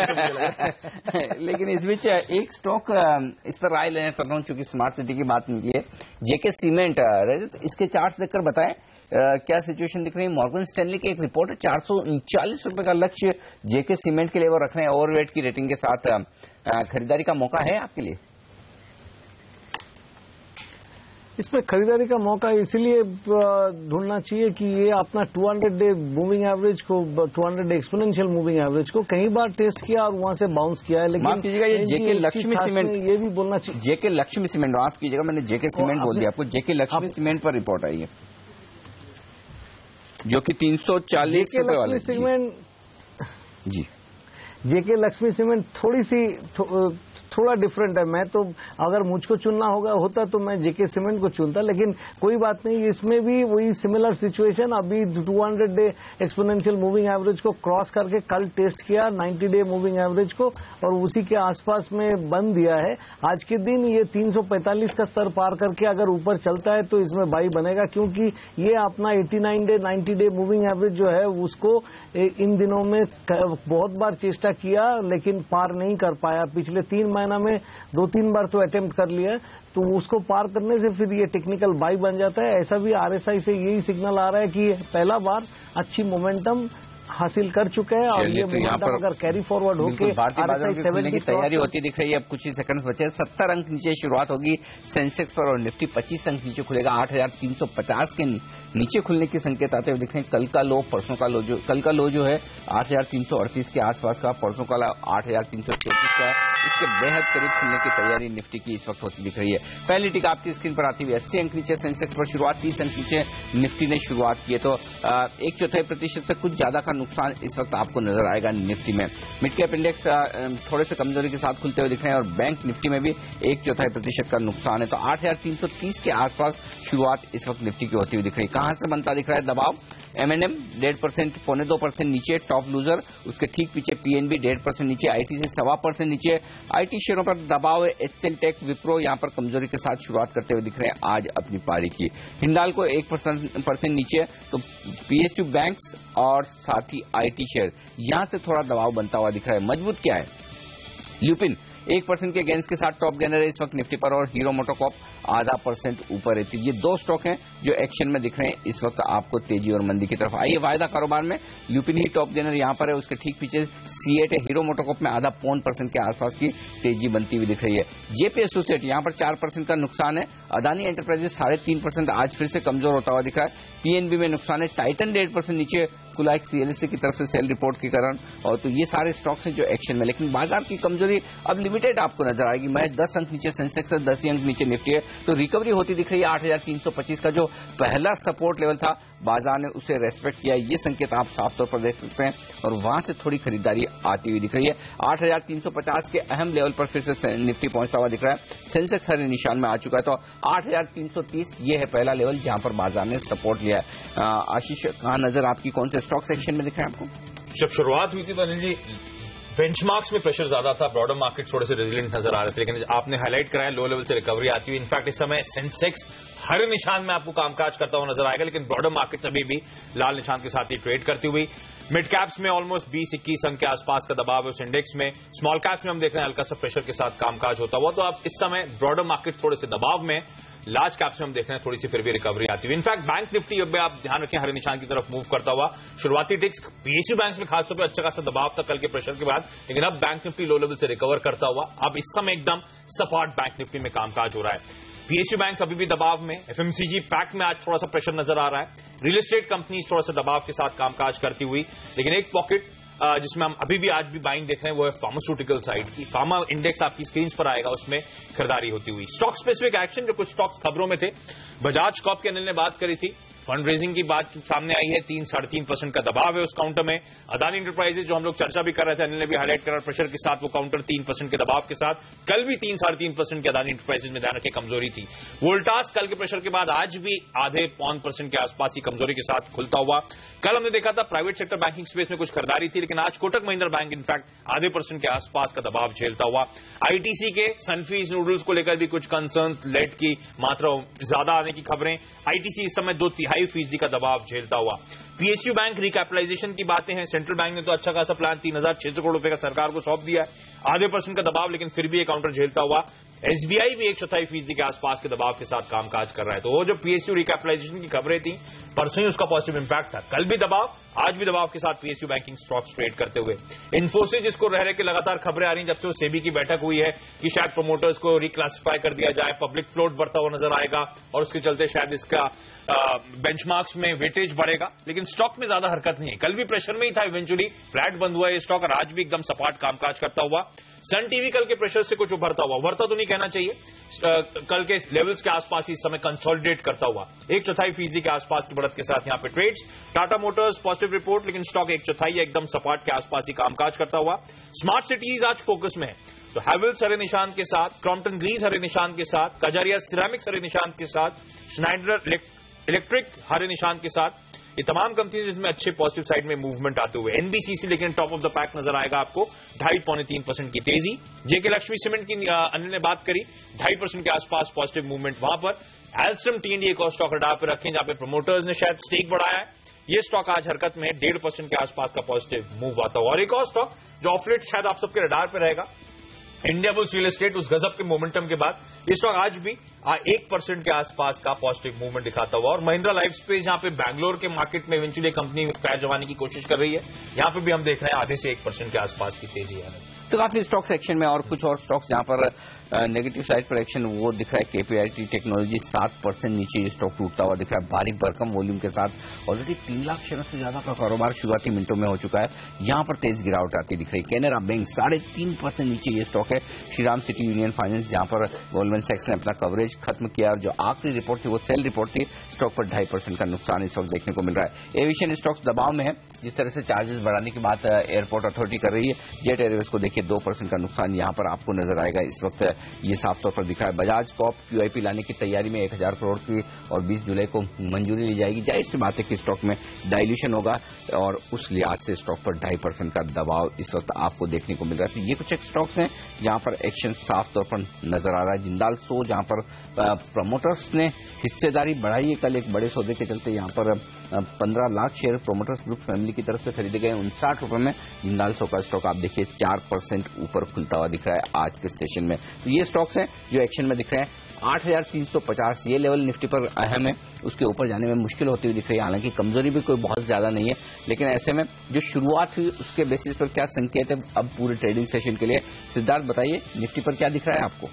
हैं। लेकिन इस बीच एक स्टॉक इस पर राय लेना चाहता हूँ, चूंकि स्मार्ट सिटी की बात मिलती है, जेके सीमेंट, इसके चार्ट्स देखकर बताएं क्या सिचुएशन दिख रही है। मॉर्गन स्टैनली की एक रिपोर्ट है, 439 रुपए का लक्ष्य जेके सीमेंट के लिए वो रख रहे हैं, ओवरवेट की रेटिंग के साथ। खरीदारी का मौका है आपके लिए? इसमें खरीदारी का मौका इसलिए ढूंढना चाहिए कि ये अपना 200-डे मूविंग एवरेज को 200-डे एक्सपोनेंशियल मूविंग एवरेज को कई बार टेस्ट किया और वहां से बाउंस किया है। लेकिन माफ कीजिएगा, ये जेके लक्ष्मी सीमेंट, ये भी बोलना चाहिए, जेके लक्ष्मी सीमेंट, माफ कीजिएगा मैंने जेके सीमेंट बोल दिया आपको, जेके लक्ष्मी सीमेंट पर रिपोर्ट आई है जो कि 340 रुपए वाले जी। जेके लक्ष्मी सीमेंट थोड़ा डिफरेंट है। मैं तो अगर मुझको चुनना होता तो मैं जेके सीमेंट को चुनता, लेकिन कोई बात नहीं, इसमें भी वही सिमिलर सिचुएशन। अभी 200-डे एक्सपोनेंशियल मूविंग एवरेज को क्रॉस करके कल टेस्ट किया 90-डे मूविंग एवरेज को और उसी के आसपास में बंद दिया है। आज के दिन ये 345 का स्तर पार करके अगर ऊपर चलता है तो इसमें बाई बनेगा, क्योंकि ये अपना 89-डे 90-डे मूविंग एवरेज जो है उसको इन दिनों में बहुत बार चेष्टा किया लेकिन पार नहीं कर पाया। पिछले 3 महीना में 2-3 बार तो अटेम्प्ट कर लिया, तो उसको पार करने से फिर ये टेक्निकल बाई बन जाता है। ऐसा भी आरएसआई से यही सिग्नल आ रहा है कि पहला बार अच्छी मोमेंटम हासिल कर चुके हैं और ये मोमेंटम अगर कैरी फॉरवर्ड होकर आरएसआई 70 की तैयारी होती दिख रही है। अब कुछ ही सेकंड्स बचे, 70 अंक नीचे शुरुआत होगी सेंसेक्स पर और निफ्टी 25 अंक नीचे खुलेगा। 8,350 के नीचे खुलने के संकेत आते हुए दिख रहे हैं। कल का लो, परसों का लो, कल का लो जो है 8,338 के आसपास का, परसों का 8,334 का, इसके बेहद करीब खुलने की तैयारी निफ्टी की इस वक्त होती दिख रही है। पहली टिक आपकी स्क्रीन पर आती हुई 80 अंक नीचे सेंसेक्स पर शुरुआत, 30 अंक नीचे निफ्टी ने शुरुआत की है। तो 1/4% से कुछ ज्यादा का नुकसान इस वक्त आपको नजर आएगा निफ्टी में। मिड कैप इंडेक्स थोड़े से कमजोरी के साथ खुलते हुए दिख रहे हैं और बैंक निफ्टी में भी 1/4% का नुकसान है। तो 8,330 के आसपास शुरुआत इस वक्त निफ्टी की होती हुई दिख रही है। कहां से बनता दिख रहा है दबाव? M&M 1.5%, 1.25% नीचे, टॉप लूजर, उसके ठीक पीछे PNB 1.5% नीचे, ITC 1.25% नीचे। IT शेयरों पर दबाव है। HCL टेक, विप्रो यहां पर कमजोरी के साथ शुरुआत करते हुए दिख रहे हैं आज अपनी पारी की। हिंडाल्को 1% नीचे, तो PSU बैंक्स और साथ ही IT शेयर यहां से थोड़ा दबाव बनता हुआ दिख रहा है। मजबूत क्या है? ल्यूपिन 1% के गेंस के साथ टॉप गेनर है इस वक्त निफ्टी पर और हीरो मोटोकॉर्प 0.5% ऊपर है। ये दो स्टॉक हैं जो एक्शन में दिख रहे हैं इस वक्त आपको तेजी और मंदी की तरफ। आइए वायदा कारोबार में ल्यूपिन ही टॉप गेनर यहां पर है, उसके ठीक पीछे C8 है। हीरो मोटोकॉर्प में 0.5% के आसपास की तेजी बनती हुई दिख रही है। जेपी एसोसिएट यहां पर 4% का नुकसान है। अदानी एंटरप्राइजेस 3.5% आज फिर से कमजोर होता हुआ दिख रहा है। PNB में नुकसान है। टाइटन 1.5% नीचे, कुलाइक CLSA की तरफ से सेल रिपोर्ट के कारण। और तो ये सारे स्टॉक्स हैं जो एक्शन में, लेकिन बाजार की कमजोरी अब लिमिटेड आपको नजर आएगी। मैं 10 अंक नीचे सेंसेक्स है, 10 अंक नीचे निफ्टी है। तो रिकवरी होती दिख रही है। 8,325 का जो पहला सपोर्ट लेवल था बाजार ने उसे रेस्पेक्ट किया, ये संकेत आप साफ तौर पर देख सकते हैं और वहां से थोड़ी खरीदारी आती हुई दिख रही है। 8,350 के अहम लेवल पर फिर से निफ्टी पहुंचता हुआ दिख रहा है। सेंसेक्स हरे निशान में आ चुका है। तो 8,330 ये है पहला लेवल जहां पर बाजार ने सपोर्ट लिया है। आशीष, कहां नजर आपकी, कौन से स्टॉक सेक्शन में दिख रहे हैं आपको? जब शुरुआत हुई थी तो अनिल जी बेंचमार्क्स में प्रेशर ज्यादा था, ब्रॉडर मार्केट थोड़े से रेजिलिएंट नजर आ रहे थे, लेकिन आपने हाईलाइट कराया लो लेवल से रिकवरी आती हुई। इनफैक्ट इस समय सेंसेक्स हरे निशान में आपको कामकाज करता हुआ नजर आएगा, लेकिन ब्रॉडर मार्केट अभी भी लाल निशान के साथ ही ट्रेड करती हुई। मिड कैप्स में ऑलमोस्ट 20-21 अंक के आसपास का दबाव है उस इंडेक्स में। स्मॉल कैप्स में हम देख रहे हैं हल्का सा प्रेशर के साथ कामकाज होता हुआ। तो आप इस समय ब्रॉडर मार्केट थोड़े से दबाव में, लार्ज कैप्स में हम देख रहे हैं थोड़ी सी फिर भी रिकवरी आती हुई। इनफैक्ट बैंक निफ्टी अब आप ध्यान रखें हरे निशान की तरफ मूव करता हुआ। शुरुआती टिक्स PSU बैंक्स में खासतौर पर अच्छा खासा दबाव था कल के प्रेशर के बाद, लेकिन अब बैंक निफ्टी लो लेवल से रिकवर करता हुआ अब इस समय एकदम सपाट बैंक निफ्टी में कामकाज हो रहा है। PSU बैंक्स अभी भी दबाव में, FMCG पैक में आज थोड़ा सा प्रेशर नजर आ रहा है। रियल एस्टेट कंपनीज थोड़ा सा दबाव के साथ कामकाज करती हुई, लेकिन एक पॉकेट जिसमें हम अभी भी आज भी बाइंग देख रहे हैं वो है फार्मास्यूटिकल साइड की। फार्मा इंडेक्स आपकी स्क्रीन पर आएगा, उसमें खरीदारी होती हुई। स्टॉक स्पेसिफिक एक्शन जो कुछ स्टॉक्स खबरों में थे, बजाज कॉर्प के अनिल ने बात करी थी, फंड रेजिंग की बात सामने आई है, 3-3.5% का दबाव है उस काउंटर में। अदानी एंटरप्राइजेज जो हम लोग चर्चा भी कर रहे थे, अनिल ने भी हाईलाइट करा प्रेशर के साथ वो काउंटर 3% के दबाव के साथ। कल भी 3-3.5% के अदानी एंटरप्राइजेज में ध्यान रखें कमजोरी थी। वोल्टास कल के प्रेशर के बाद आज भी 0.5% के आसपास ही कमजोरी के साथ खुलता हुआ। कल हमने देखा था प्राइवेट सेक्टर बैंकिंग स्पेस में कुछ खरीदारी थी, लेकिन आज कोटक महिंद्रा बैंक इनफैक्ट 0.5% के आसपास का दबाव झेलता हुआ। ITC के सनफीस नूडल्स को लेकर भी कुछ कंसर्न, लेट की मात्रा ज्यादा आने की खबरें। ITC इस समय 2.5% का दबाव झेलता हुआ। PSU बैंक रिकैपिटलाइजेशन की बातें हैं, सेंट्रल बैंक ने तो अच्छा खासा प्लान 3,600 करोड़ रुपए का सरकार को सौंप दिया है। %.5% का दबाव, लेकिन फिर भी ये काउंटर झेलता हुआ। एसबीआई भी 1/4% के आसपास के दबाव के साथ कामकाज कर रहा है। तो वो जो पीएसयू रिकैपिटलाइजेशन की खबरें थी, परसों ही उसका पॉजिटिव इंपैक्ट था। कल भी दबाव, आज भी दबाव के साथ पीएसयू बैंकिंग स्टॉक्स ट्रेड करते हुए। इन्फोसिस, जिसको रह रहे के लगातार खबरें आ रही हैं जब से वो सेबी की बैठक हुई है कि शायद प्रोमोटर्स को रिक्लासिफाई कर दिया जाए, पब्लिक फ्लोट बढ़ता हुआ नजर आएगा और उसके चलते शायद इसका बेंचमार्क्स में वेटेज बढ़ेगा, लेकिन स्टॉक में ज्यादा हरकत नहीं है। कल भी प्रेशर में ही था, इवेंचुअली फ्लैट बंद हुआ ये स्टॉक और आज भी एकदम सपाट कामकाज करता हुआ। सन टीवी कल के प्रेशर से कुछ उभरता तो नहीं कहना चाहिए, कल के लेवल्स के आसपास इस समय कंसोलिडेट करता हुआ 1/4% के आसपास की बढ़त के साथ यहां पे trades. Tata motors positive report, लेकिन स्टॉक 1/4 एकदम सपाट के आसपास ही कामकाज करता हुआ। स्मार्ट सिटीज आज फोकस में है, तो हैवेल्स हरे निशान के साथ, क्रॉम्पटन ग्रीव्स हरे निशान के साथ, कजारिया सिरेमिक्स हरे निशान के साथ, स्नाइडर इलेक्ट्रिक हरे निशान के साथ, ये तमाम कंपनीज जिसमें अच्छे पॉजिटिव साइड में मूवमेंट आते हुए। एनबीसीसी लेकिन टॉप ऑफ द पैक नजर आएगा आपको, 2.5-3% की तेजी। जेके लक्ष्मी सीमेंट की अन्य ने बात करी, 2.5% के आसपास पॉजिटिव मूवमेंट वहां पर। एल्स्टम टी&डी एक और स्टॉक रडार पर रखें जहां पे प्रमोटर्स ने शायद स्टेक बढ़ाया है, ये स्टॉक आज हरकत में 1.5% के आसपास का पॉजिटिव मूव आता हुआ। और एक और स्टॉक जो ऑफलेट शायद आप सबके रडार पर रहेगा, इंडियाबुल्स रियल एस्टेट, उस गजब के मोमेंटम के बाद ये स्टॉक आज भी 1% के आसपास का पॉजिटिव मूवमेंट दिखाता हुआ। और महिंद्रा लाइफ स्पेस जहां पे बैंगलोर के मार्केट में इवेंचुअली कंपनी पैर जमाने की कोशिश कर रही है, यहां पे भी हम देख रहे हैं आधे से 1% के आसपास की तेजी है। तो काफी स्टॉक सेक्शन में और कुछ और स्टॉक्स जहां पर नेगेटिव साइड पर एक्शन वो दिख रहा है। केपीआईटी टेक्नोलॉजी 7% नीचे ये स्टॉक टूटता हुआ दिख रहा है, बारीक भरकम वॉल्यूम के साथ। ऑलरेडी 3 लाख शेयर से ज्यादा का कारोबार शुरुआती मिनटों में हो चुका है, यहां पर तेज गिरावट आती दिख रही है। कैनरा बैंक 3.5% नीचे ये स्टॉक है। श्रीराम सिटी यूनियन फाइनेंस, जहां पर गोल्डमैन सैक्स ने अपना कवरेज खत्म किया, जो आखिरी रिपोर्ट थी वो सेल रिपोर्ट थी, स्टॉक पर 2.5% का नुकसान इस वक्त देखने को मिल रहा है। एविएशन स्टॉक्स दबाव में है, जिस तरह से चार्जेस बढ़ाने की बात एयरपोर्ट अथॉरिटी कर रही है। जेट एयरवेज को देखिए 2% का नुकसान यहां पर आपको नजर आएगा इस वक्त, ये साफ तौर पर दिखा है। बजाज कॉप QIP लाने की तैयारी में 1000 करोड़ की और 20 जुलाई को मंजूरी ली जाएगी। जाहिर सी बात है कि स्टॉक में डाइल्यूशन होगा और उस लिहाज से स्टॉक पर 2.5% का दबाव इस वक्त आपको देखने को मिल रहा है। तो ये कुछ स्टॉक्स हैं जहां पर एक्शन साफ तौर पर नजर आ रहा है। जिंदाल सो, जहां पर प्रमोटर्स ने हिस्सेदारी बढ़ाई है, कल एक बड़े सौदे के चलते यहां पर 15 lakh share promoters group family की तरफ से खरीदे गए। 59 रुपए में जिंदाल सो का स्टॉक आप देखिए 4% ऊपर खुलता हुआ दिख रहा है आज के सेशन में। तो ये स्टॉक्स हैं जो एक्शन में दिख रहे हैं। 8,350 ये लेवल निफ्टी पर अहम है, उसके ऊपर जाने में मुश्किल होती हुई दिख रही है। हालांकि कमजोरी भी कोई बहुत ज्यादा नहीं है, लेकिन ऐसे में जो शुरुआत हुई उसके बेसिस पर क्या संकेत है अब पूरे ट्रेडिंग सेशन के लिए? सिद्धार्थ बताइए, निफ्टी पर क्या दिख रहा है आपको?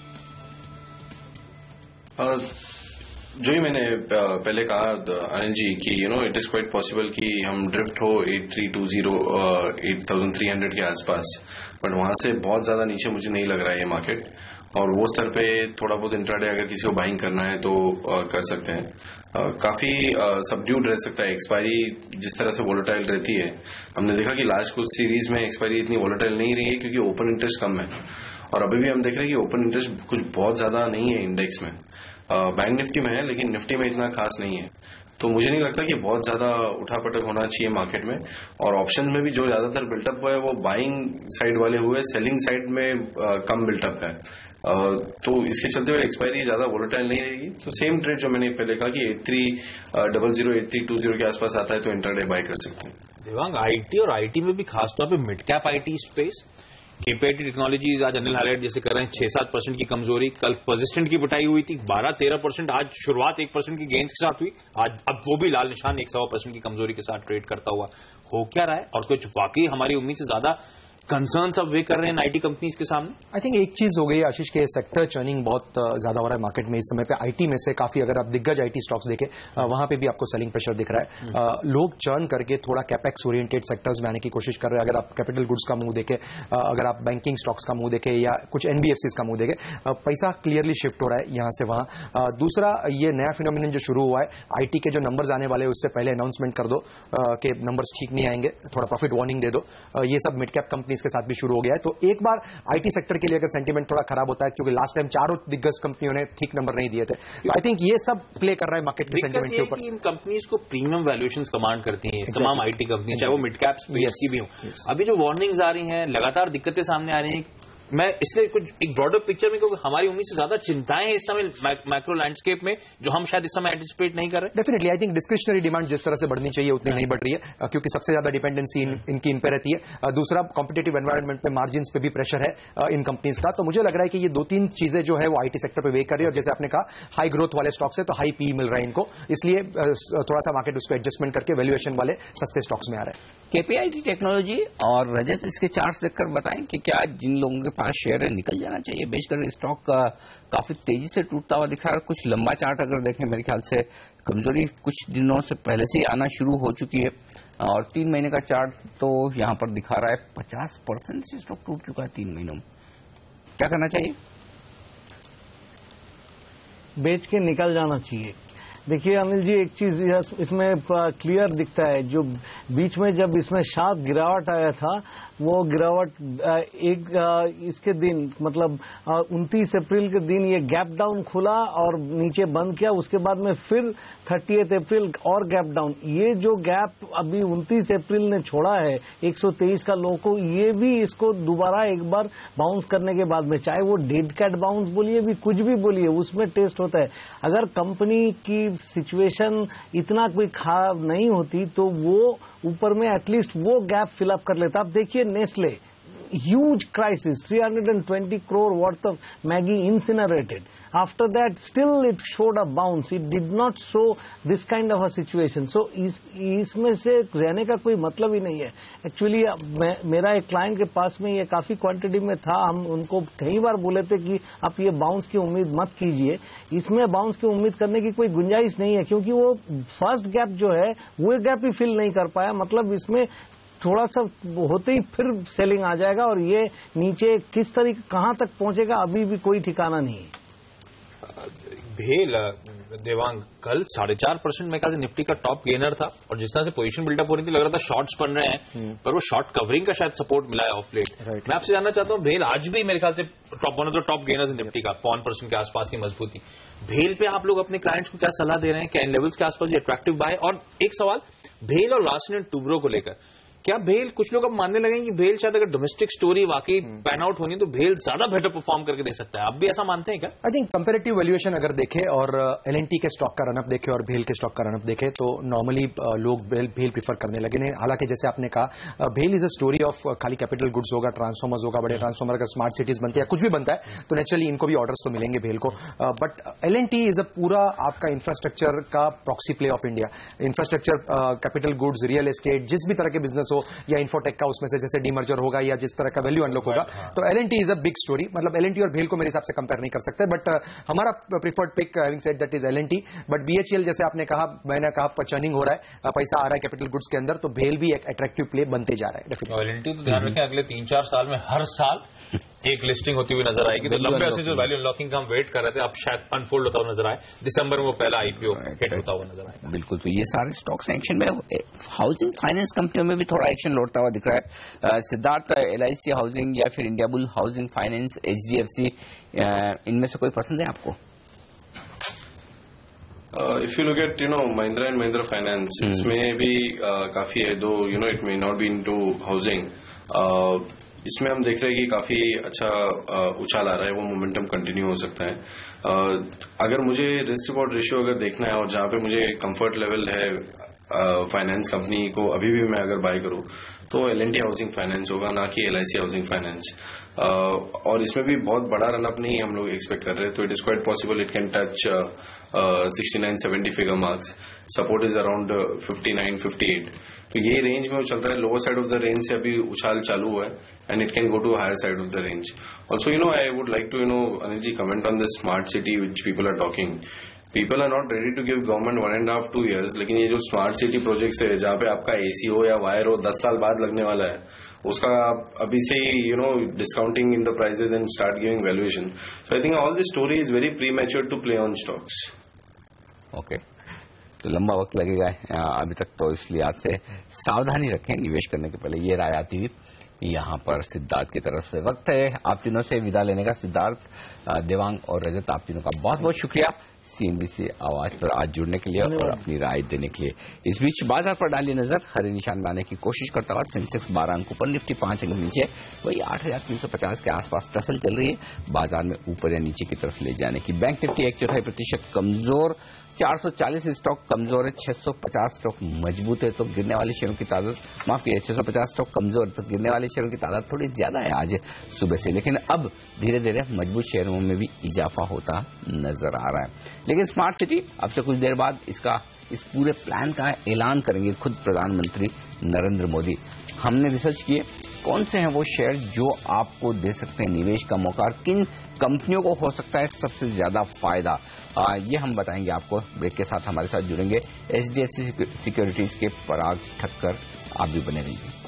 जो ही मैंने पहले कहा अनिल जी कि इट इज क्वाइट पॉसिबल कि हम ड्रिफ्ट हो 8320 8300 के आसपास, बट वहां से बहुत ज्यादा नीचे मुझे नहीं लग रहा है ये मार्केट। और वो स्तर पे थोड़ा बहुत इंट्राडे अगर किसी को बाइंग करना है तो कर सकते हैं। काफी सबड्यूड रह सकता है। एक्सपायरी जिस तरह से वोलेटाइल रहती है, हमने देखा कि लास्ट कुछ सीरीज में एक्सपायरी इतनी वोलेटाइल नहीं रही है क्योंकि ओपन इंटरेस्ट कम है। और अभी भी हम देख रहे हैं कि ओपन इंटरेस्ट कुछ बहुत ज्यादा नहीं है इंडेक्स में। बैंक निफ्टी में है लेकिन निफ्टी में इतना खास नहीं है। तो मुझे नहीं लगता कि बहुत ज्यादा उठापटक होना चाहिए मार्केट में। और ऑप्शन में भी जो ज्यादातर बिल्टअप हुआ है वो बाइंग साइड वाले हुए, सेलिंग साइड में कम बिल्टअप है। तो इसके चलते हुए एक्सपायरी ज्यादा वोलेटाइल नहीं रहेगी। तो सेम ट्रेड जो मैंने पहले कहा कि 8300 8320 के आसपास आता है तो इंट्राडे बाय कर सकते हैं। देवांग, आईटी और आईटी में भी खासतौर पे mid cap IT space, KPIT technologies आज अनिल हाईलाइट जैसे कर रहे हैं, 6-7% की कमजोरी। कल परसिस्टेंट की पिटाई हुई थी 12-13%, आज शुरुआत 1% की गेंस के साथ हुई, आज अब वो भी लाल निशान 1.25% की कमजोरी के साथ ट्रेड करता हुआ। हो क्या रहा है और कुछ वाकई हमारी उम्मीद से ज्यादा कंसर्न्स अब वे कर रहे हैं आईटी कंपनीज के सामने? आई थिंक एक चीज हो गई आशीष के, सेक्टर चर्निंग बहुत ज्यादा हो रहा है मार्केट में इस समय पे। आईटी में से काफी, अगर आप दिग्गज आईटी स्टॉक्स देखें वहां पे भी आपको सेलिंग प्रेशर दिख रहा है। लोग चर्न करके थोड़ा कैपेक्स ओरिएंटेड सेक्टर्स में आने की कोशिश कर रहे हैं। अगर आप कैपिटल गुड्स का मुंह देखें, अगर आप बैंकिंग स्टॉक्स का मुंह देखें या कुछ एनबीएफसीज का मुंह देखें, पैसा क्लियरली शिफ्ट हो रहा है यहां से वहां। दूसरा, ये नया फिनोमिनन जो शुरू हुआ है, आईटी के जो नंबर्स आने वाले हैं उससे पहले अनाउंसमेंट कर दो कि नंबर्स ठीक नहीं आएंगे, थोड़ा प्रॉफिट वार्निंग दे दो। ये सब मिड कैप कंपनीज के साथ भी शुरू हो गया है। तो एक बार आईटी सेक्टर के लिए अगर सेंटीमेंट थोड़ा खराब होता है, क्योंकि लास्ट टाइम चारों दिग्गज कंपनियों ने ठीक नंबर नहीं दिए थे, तो आई थिंक ये सब प्ले कर रहा है मार्केट के सेंटीमेंट के ऊपर। इन कंपनीज को प्रीमियम वैल्यूएशंस कमांड करती हैं तमाम आईटी कंपनी, चाहे वो मिड कैप स्पेस की भी हो। अभी जो वार्निंग्स आ रही हैं, लगातार दिक्कतें सामने आ रही हैं, मैं इसलिए कुछ एक ब्रॉडर पिक्चर में, क्योंकि हमारी उम्मीद से ज्यादा चिंताएं हैं इस समय मैक्रो लैंडस्केप में, जो हम शायद इस समय एंटिसिपेट नहीं कर रहे। Definitely I think discretionary demand जिस तरह से बढ़नी चाहिए उतनी नहीं बढ़ रही है, क्योंकि सबसे ज्यादा डिपेंडेंसी इनकी इन पे रहती है। दूसरा, कॉम्पिटेटिव एनवायरमेंट पे मार्जिन पे भी प्रेशर है इन कंपनीज का। तो मुझे लग रहा है कि ये 2-3 चीजें जो है वो आईटी सेक्टर पे वेट कर रही है, और जैसे आपने कहा हाई ग्रोथ वाले स्टॉक्स है तो हाई पी मिल रहा है इनको, इसलिए थोड़ा सा मार्केट उस पर एडजस्टमेंट करके वैल्यूएशन वाले सस्ते स्टॉक्स में आ रहे हैं। केपीआईटी टेक्नोलॉजी और रजत, इसके चार्ट्स देखकर बताएं कि क्या जिन लोगों के पास शेयर है निकल जाना चाहिए बेचकर? स्टॉक काफी तेजी से टूटता हुआ दिख रहा है। कुछ लंबा चार्ट अगर देखें, मेरे ख्याल से कमजोरी कुछ दिनों से पहले से आना शुरू हो चुकी है, और 3 महीने का चार्ट तो यहां पर दिखा रहा है 50% से स्टॉक टूट चुका है 3 महीनों में। क्या करना चाहिए? बेच के निकल जाना चाहिए। देखिए अनिल जी, एक चीज इसमें क्लियर दिखता है, जो बीच में जब इसमें शार्प गिरावट आया था, वो गिरावट इसके दिन मतलब 29 अप्रैल के दिन ये गैप डाउन खुला और नीचे बंद किया, उसके बाद में फिर 30 अप्रैल और गैप डाउन। ये जो गैप अभी 29 अप्रैल ने छोड़ा है 123 का लो को, ये भी इसको दोबारा एक बार बाउंस करने के बाद में, चाहे वो डेड कैट बाउंस बोलिए भी कुछ भी बोलिए, उसमें टेस्ट होता है। अगर कंपनी की सिचुएशन इतना कोई खराब नहीं होती तो वो ऊपर में एटलीस्ट वो गैप फिलअप कर लेता। आप देखिए Nestle, huge crisis, 320 crore worth of Maggi incinerated. After that, still it showed a bounce. It did not show this kind of a situation. So, इसमें से रहने का कोई मतलब ही नहीं है। Actually, मेरा एक क्लाइंट के पास में ये काफी क्वांटिटी में था, हम उनको कई बार बोले थे कि आप ये बाउंस की उम्मीद मत कीजिए, इसमें बाउंस की उम्मीद करने की कोई गुंजाइश नहीं है, क्योंकि वो फर्स्ट गैप जो है वो गैप ही फिल नहीं कर पाया। मतलब इसमें थोड़ा सा होते ही फिर सेलिंग आ जाएगा, और ये नीचे किस तरीके कहां तक पहुंचेगा अभी भी कोई ठिकाना नहीं है। भेल देवांग कल 4.5% में कहा निफ्टी का टॉप गेनर था, और जिस तरह से पोजीशन बिल्डअप हो रही थी लग रहा था शॉर्ट्स बन रहे हैं, पर वो शॉर्ट कवरिंग का शायद सपोर्ट मिला है ऑफ लेट। मैं आपसे जानना चाहता हूं, भेल आज भी मेरे ख्याल से one of the top gainers Nifty का 1% के आसपास की मजबूती। भेल पे आप लोग अपने क्लाइंट्स को क्या सलाह दे रहे हैं? क्या इन लेवल्स के आसपास ये अट्रैक्टिव बाय? और एक सवाल भेल और लार्सन एंड टुब्रो को लेकर, क्या भेल, कुछ लोग अब मानने लगे कि भेल शायद अगर डोमेस्टिक स्टोरी वाकई पैन आउट होनी तो भेल ज्यादा बेटर परफॉर्म करके दे सकता है? आप भी ऐसा मानते हैं क्या? आई थिंक कंपैरेटिव वैल्यूएशन अगर देखें और एलएनटी के स्टॉक का रनअप देखें और भेल के स्टॉक का रनअप देखें तो नॉर्मली लोग भेल प्रीफर करने लगे हैं। हालांकि जैसे आपने कहा, भेल इज अ स्टोरी ऑफ खाली कैपिटल गुड्स होगा, ट्रांसफॉर्मर्स होगा, बड़े ट्रांसफॉर्मर का स्मार्ट सिटीज बनती है, कुछ भी बनता है तो नेचुरली इनको भी ऑर्डर्स तो मिलेंगे भेल को। बट एलएनटी इज अ पूरा आपका इंफ्रास्ट्रक्चर का proxy play of India. Infrastructure, capital goods, real estate, जिस भी तरह के बिजनेस हो या इन्फोटेक का, उसमें से जैसे डीमर्जर होगा या जिस तरह का वैल्यू अनलॉक होगा, तो LNT is a big story. मतलब एलएनटी और भेल को मेरे हिसाब से कंपेयर नहीं कर सकते, बट हमारा preferred pick having said that is LNT. But BHEL जैसे आपने कहा, मैंने कहा चर्निंग हो रहा है, पैसा आ रहा है कैपिटल गुड्स के अंदर, तो भेल भी एक अट्रैक्टिव प्ले बनते जा रहा है। एलएनटी तो ध्यान रखें अगले 3-4 साल में हर साल एक लिस्टिंग होती हुई नजर आएगी, तो लंबे अरसे जो वैल्यू अनलॉकिंग का हम वेट कर रहे थे अब शायद अनफोल्ड होता हुआ नजर आए, दिसंबर में वो पहला आईपीओ हिट होता हुआ नजर आएगा। बिल्कुल, तो ये सारे स्टॉक्स एक्शन में, हाउसिंग फाइनेंस कंपनियों में भी थोड़ा एक्शन लौटता हुआ दिख रहा है। सिद्धार्थ, एलआईसी हाउसिंग या फिर India bull housing finance, HDFC, इनमें से कोई पसंद है आपको? If you look at Mahindra and Mahindra Finance, इसमें भी काफी है, दो it may not be into housing. इसमें हम देख रहे हैं कि काफी अच्छा उछाल आ रहा है, वो मोमेंटम कंटिन्यू हो सकता है। अगर मुझे रिस्क रिवॉर्ड रेशियो अगर देखना है और जहां पे मुझे कंफर्ट लेवल है फाइनेंस कंपनी को अभी भी मैं अगर बाय करूं तो एलएनटी हाउसिंग फाइनेंस होगा, ना कि एलआईसी हाउसिंग फाइनेंस। और इसमें भी बहुत बड़ा रनअप नहीं हम लोग एक्सपेक्ट कर रहे हैं, तो it is quite possible it can touch 69-70 figure marks. Support is around 59-58, तो ये रेंज में चल रहा है। Lower side of the range से अभी उछाल चालू हुआ है and it can go to higher side of the range also. I would like to Anil ji comment on the smart city which people are talking. People are not ready to give government 1.5-2 years, लेकिन ये जो smart city projects है जहां पे आपका AC हो या wire हो 10 साल बाद लगने वाला है, उसका अभी से ही discounting in the prices and start giving valuation. So I think all this story is very premature to play on stocks. Okay, तो लंबा वक्त लगेगा अभी तक, तो इसलिए आज से सावधानी रखें निवेश करने के पहले। ये राय आती हुई यहाँ पर सिद्धार्थ की तरफ से वक्त है आप तीनों से विदा लेने का। सिद्धार्थ, देवांग और रजत, आप तीनों का बहुत बहुत शुक्रिया CNBC आवाज पर आज जुड़ने के लिए और अपनी राय देने के लिए। इस बीच बाजार पर डालिए नजर। हरे निशान में आने की कोशिश करता हुआ सेंसेक्स 12 अंकों पर, निफ्टी 5 अंक नीचे, वही 8,350 के आसपास टसल चल रही है। बाजार में ऊपर या नीचे की तरफ ले जाने की। बैंक निफ्टी 1.4% कमजोर, 440 स्टॉक कमजोर है, 650 स्टॉक मजबूत है। तो गिरने वाले शेयरों की तादाद, माफ कीजिए, 650 स्टॉक कमजोर, तो गिरने वाले शेयरों की तादाद थोड़ी ज्यादा है आज सुबह से। लेकिन अब धीरे धीरे मजबूत शेयरों में भी इजाफा होता नजर आ रहा है। लेकिन स्मार्ट सिटी अब से कुछ देर बाद इस पूरे प्लान का ऐलान करेंगे खुद प्रधानमंत्री नरेंद्र मोदी। हमने रिसर्च किए कौन से हैं वो शेयर जो आपको दे सकते हैं निवेश का मौका, और किन कंपनियों को हो सकता है सबसे ज्यादा फायदा, ये हम बताएंगे आपको। ब्रेक के साथ हमारे साथ जुड़ेंगे HDFC सिक्योरिटीज के पराग ठक्कर। आप भी बने रहिए।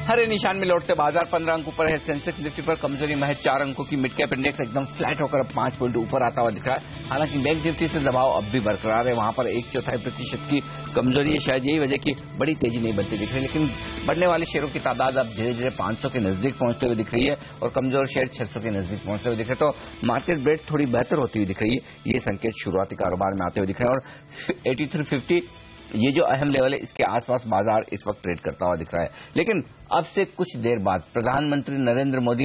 हरे निशान में लौटते बाजार 15 अंक ऊपर है। सेंसेक्स निफ्टी पर कमजोरी महज 4 अंकों की। मिड कैप इंडेक्स एकदम फ्लैट होकर अब 5 पॉइंट ऊपर आता हुआ दिख रहा है। हालांकि बैंक निफ्टी से दबाव अब भी बरकरार है, वहां पर 1/4% की कमजोरी है। शायद यही वजह की बड़ी तेजी नहीं बनती दिख रही, लेकिन बढ़ने वाले शेयरों की तादाद अब धीरे धीरे 500 के नजदीक पहुंचते हुए दिख रही है और कमजोर शेयर 600 के नजदीक पहुंचते हुए दिख रहे हैं। तो मार्केट ब्रेड थोड़ी बेहतर होती हुई दिख रही है। ये संकेत शुरुआती कारोबार में आते हुए दिख रहे हैं और 8350 ये जो अहम लेवल है इसके आसपास बाजार इस वक्त ट्रेड करता हुआ दिख रहा है। लेकिन अब से कुछ देर बाद प्रधानमंत्री नरेंद्र मोदी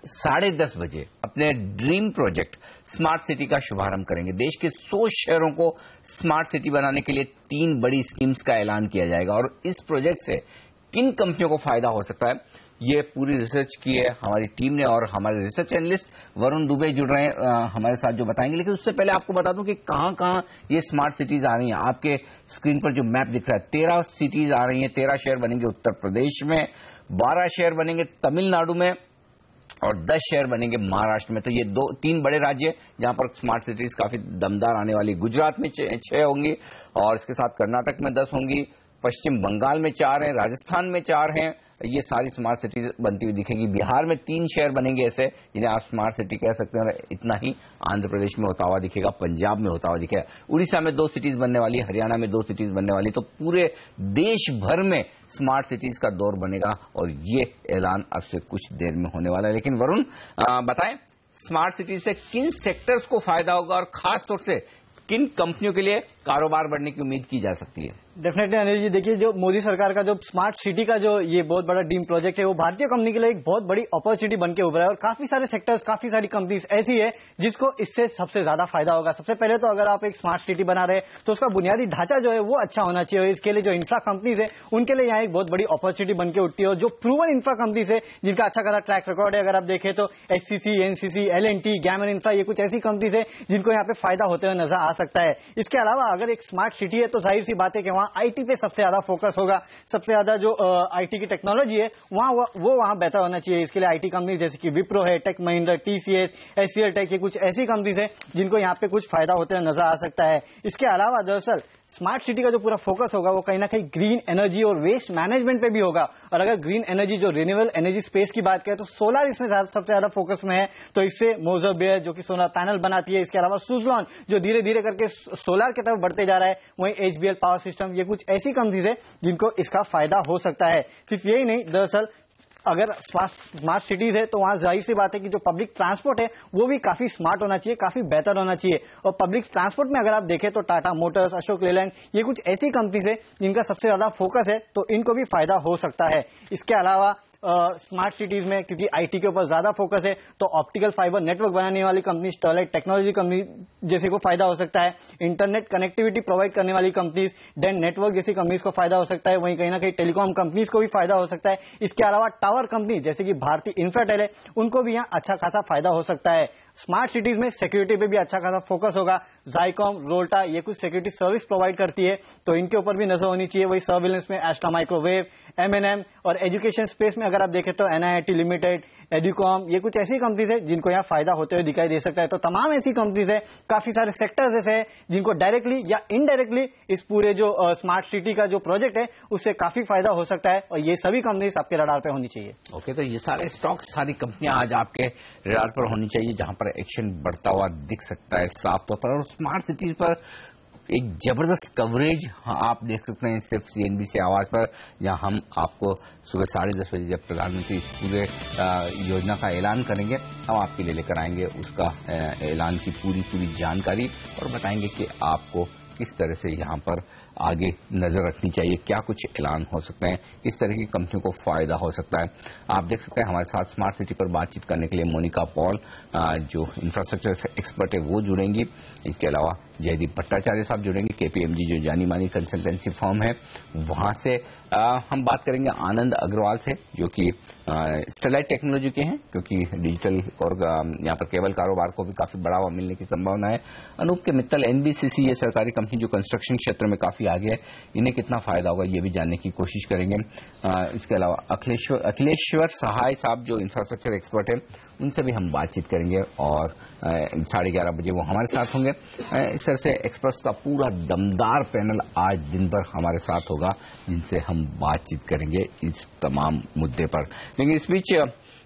10:30 बजे अपने ड्रीम प्रोजेक्ट स्मार्ट सिटी का शुभारंभ करेंगे। देश के 100 शहरों को स्मार्ट सिटी बनाने के लिए 3 बड़ी स्कीम्स का ऐलान किया जाएगा। और इस प्रोजेक्ट से किन कंपनियों को फायदा हो सकता है, ये पूरी रिसर्च की है हमारी टीम ने और हमारे रिसर्च एनालिस्ट वरुण दुबे जुड़ रहे हैं हमारे साथ, जो बताएंगे। लेकिन उससे पहले आपको बता दूं कि कहां ये स्मार्ट सिटीज आ रही हैं। आपके स्क्रीन पर जो मैप दिख रहा है, 13 सिटीज आ रही हैं। 13 शहर बनेंगे उत्तर प्रदेश में, 12 शहर बनेंगे तमिलनाडु में और 10 शहर बनेंगे महाराष्ट्र में। तो ये 3 बड़े राज्य जहां पर स्मार्ट सिटीज काफी दमदार आने वाली। गुजरात में 6 होंगी और इसके साथ कर्नाटक में 10 होंगी, पश्चिम बंगाल में 4 हैं, राजस्थान में 4 हैं। ये सारी स्मार्ट सिटीज बनती हुई दिखेंगी। बिहार में 3 शहर बनेंगे ऐसे जिन्हें आप स्मार्ट सिटी कह सकते हैं और इतना ही आंध्र प्रदेश में होता हुआ दिखेगा, पंजाब में होता हुआ दिखेगा, उड़ीसा में 2 सिटीज बनने वाली, हरियाणा में 2 सिटीज बनने वाली। तो पूरे देश भर में स्मार्ट सिटीज का दौर बनेगा और ये ऐलान अब से कुछ देर में होने वाला है। लेकिन वरुण बताएं, स्मार्ट सिटी से किन सेक्टर्स को फायदा होगा और खासतौर से किन कंपनियों के लिए कारोबार बढ़ने की उम्मीद की जा सकती है? डेफिनेटली अनिल जी, देखिए जो मोदी सरकार का जो स्मार्ट सिटी का जो ये बहुत बड़ा ड्रीम प्रोजेक्ट है वो भारतीय कंपनी के लिए एक बहुत बड़ी अपॉर्चुनिटी बनके उभरा है और काफी सारे सेक्टर्स, काफी सारी कंपनीज ऐसी है जिसको इससे सबसे ज्यादा फायदा होगा। सबसे पहले तो अगर आप एक स्मार्ट सिटी बना रहे हैं तो उसका बुनियादी ढांचा जो है वो अच्छा होना चाहिए। इसके लिए जो इंफ्रा कंपनीज है उनके लिए यहाँ एक बहुत बड़ी अपॉर्चुनिटी बनके उठती है और जो प्रूवन इंफ्रा कंपनीज है जिनका अच्छा खासा ट्रैक रिकॉर्ड है, अगर आप देखें तो HCC, NCC, L&T, Gammon infra, ये कुछ ऐसी कंपनीज है जिनको यहाँ पे फायदा होते हुए नजर आ सकता है। इसके अलावा अगर एक स्मार्ट सिटी है तो जाहिर सी बात है कि वहां IT पे सबसे ज्यादा फोकस होगा। सबसे ज्यादा जो IT की टेक्नोलॉजी है वहां बेहतर होना चाहिए। इसके लिए IT कंपनी जैसे कि विप्रो है, tech Mahindra, TCS, HCL tech, ये कुछ ऐसी कंपनीज है जिनको यहाँ पे कुछ फायदा होते हुए नजर आ सकता है। इसके अलावा दरअसल स्मार्ट सिटी का जो पूरा फोकस होगा वो कहीं ना कहीं ग्रीन एनर्जी और वेस्ट मैनेजमेंट पे भी होगा। और अगर ग्रीन एनर्जी, जो रिन्यूएबल एनर्जी स्पेस की बात करें तो सोलर इसमें सबसे ज्यादा फोकस में है। तो इससे मोजर बेयर जो कि सोलर पैनल बनाती है, इसके अलावा सुजलॉन जो धीरे धीरे करके सोलर की तरफ बढ़ते जा रहा है, वहीं HBL पावर सिस्टम, ये कुछ ऐसी कंपनीज है जिनको इसका फायदा हो सकता है। सिर्फ यही नहीं, दरअसल अगर स्मार्ट सिटीज है तो वहां जाहिर सी बात है कि जो पब्लिक ट्रांसपोर्ट है वो भी काफी स्मार्ट होना चाहिए, काफी बेहतर होना चाहिए। और पब्लिक ट्रांसपोर्ट में अगर आप देखें तो टाटा मोटर्स, अशोक लेलैंड, ये कुछ ऐसी कंपनीज है जिनका सबसे ज्यादा फोकस है, तो इनको भी फायदा हो सकता है। इसके अलावा स्मार्ट सिटीज में क्योंकि IT के ऊपर ज्यादा फोकस है तो ऑप्टिकल फाइबर नेटवर्क बनाने वाली कंपनी, स्टरलाइट टेक्नोलॉजी कंपनी जैसे को फायदा हो सकता है। इंटरनेट कनेक्टिविटी प्रोवाइड करने वाली कंपनीज, डेन नेटवर्क जैसी कंपनीज को फायदा हो सकता है। वहीं कहीं ना कहीं टेलीकॉम कंपनीज को भी फायदा हो सकता है। इसके अलावा टावर कंपनी जैसे कि भारती इंफ्राटेल है, उनको भी यहाँ अच्छा खासा फायदा हो सकता है। स्मार्ट सिटीज में सिक्योरिटी पे भी अच्छा खासा फोकस होगा। जाइकॉम, रोल्टा, ये कुछ सिक्योरिटी सर्विस प्रोवाइड करती है तो इनके ऊपर भी नजर होनी चाहिए। वही सर्विलेंस में एस्ट्रा माइक्रोवेव, M&M और एजुकेशन स्पेस में अगर आप देखें तो NIT लिमिटेड, एडुकॉम, ये कुछ ऐसी कंपनीज है जिनको यहाँ फायदा होते हुए दिखाई दे सकता है। तो तमाम ऐसी कंपनीज है, काफी सारे सेक्टर्स ऐसे हैं जिनको डायरेक्टली या इनडायरेक्टली इस पूरे जो स्मार्ट सिटी का जो प्रोजेक्ट है उससे काफी फायदा हो सकता है, और ये सभी कंपनीज आपके रडार पे होनी चाहिए। ओके, तो ये सारे स्टॉक्स, सारी कंपनियां आज आपके रडार पर होनी चाहिए जहां पर एक्शन बढ़ता हुआ दिख सकता है साफ तौर पर। और स्मार्ट सिटीज पर एक जबरदस्त कवरेज आप देख सकते हैं सिर्फ CNBC आवाज पर, जहां हम आपको सुबह 10:30 बजे जब प्रधानमंत्री इस पूरे योजना का ऐलान करेंगे, हम आपके लिए लेकर आएंगे उसका ऐलान की पूरी जानकारी और बताएंगे कि आपको किस तरह से यहाँ पर आगे नजर रखनी चाहिए, क्या कुछ ऐलान हो सकते हैं, किस तरह की कंपनियों को फायदा हो सकता है। आप देख सकते हैं हमारे साथ स्मार्ट सिटी पर बातचीत करने के लिए मोनिका पॉल जो इंफ्रास्ट्रक्चर एक्सपर्ट है वो जुड़ेंगी। इसके अलावा जयदीप भट्टाचार्य साहब जुड़ेंगे, KPMG जो जानी मानी कंसल्टेंसी फर्म है वहां से। हम बात करेंगे आनंद अग्रवाल से जो कि स्टेलाइट टेक्नोलॉजी के हैं, क्योंकि डिजिटल और यहाँ पर केबल कारोबार को भी काफी बढ़ावा मिलने की संभावना है। अनूप के मित्तल NBCC, ये सरकारी कंपनी जो कंस्ट्रक्शन क्षेत्र में काफी आगे है, इन्हें कितना फायदा होगा ये भी जानने की कोशिश करेंगे। इसके अलावा अखिलेश्वर सहाय साहब जो इंफ्रास्ट्रक्चर एक्सपर्ट है उनसे भी हम बातचीत करेंगे और 11:30 बजे वो हमारे साथ होंगे। इस तरह से एक्सपर्ट्स का पूरा दमदार पैनल आज दिन भर हमारे साथ होगा जिनसे हम बातचीत करेंगे इस तमाम मुद्दे पर। लेकिन इस बीच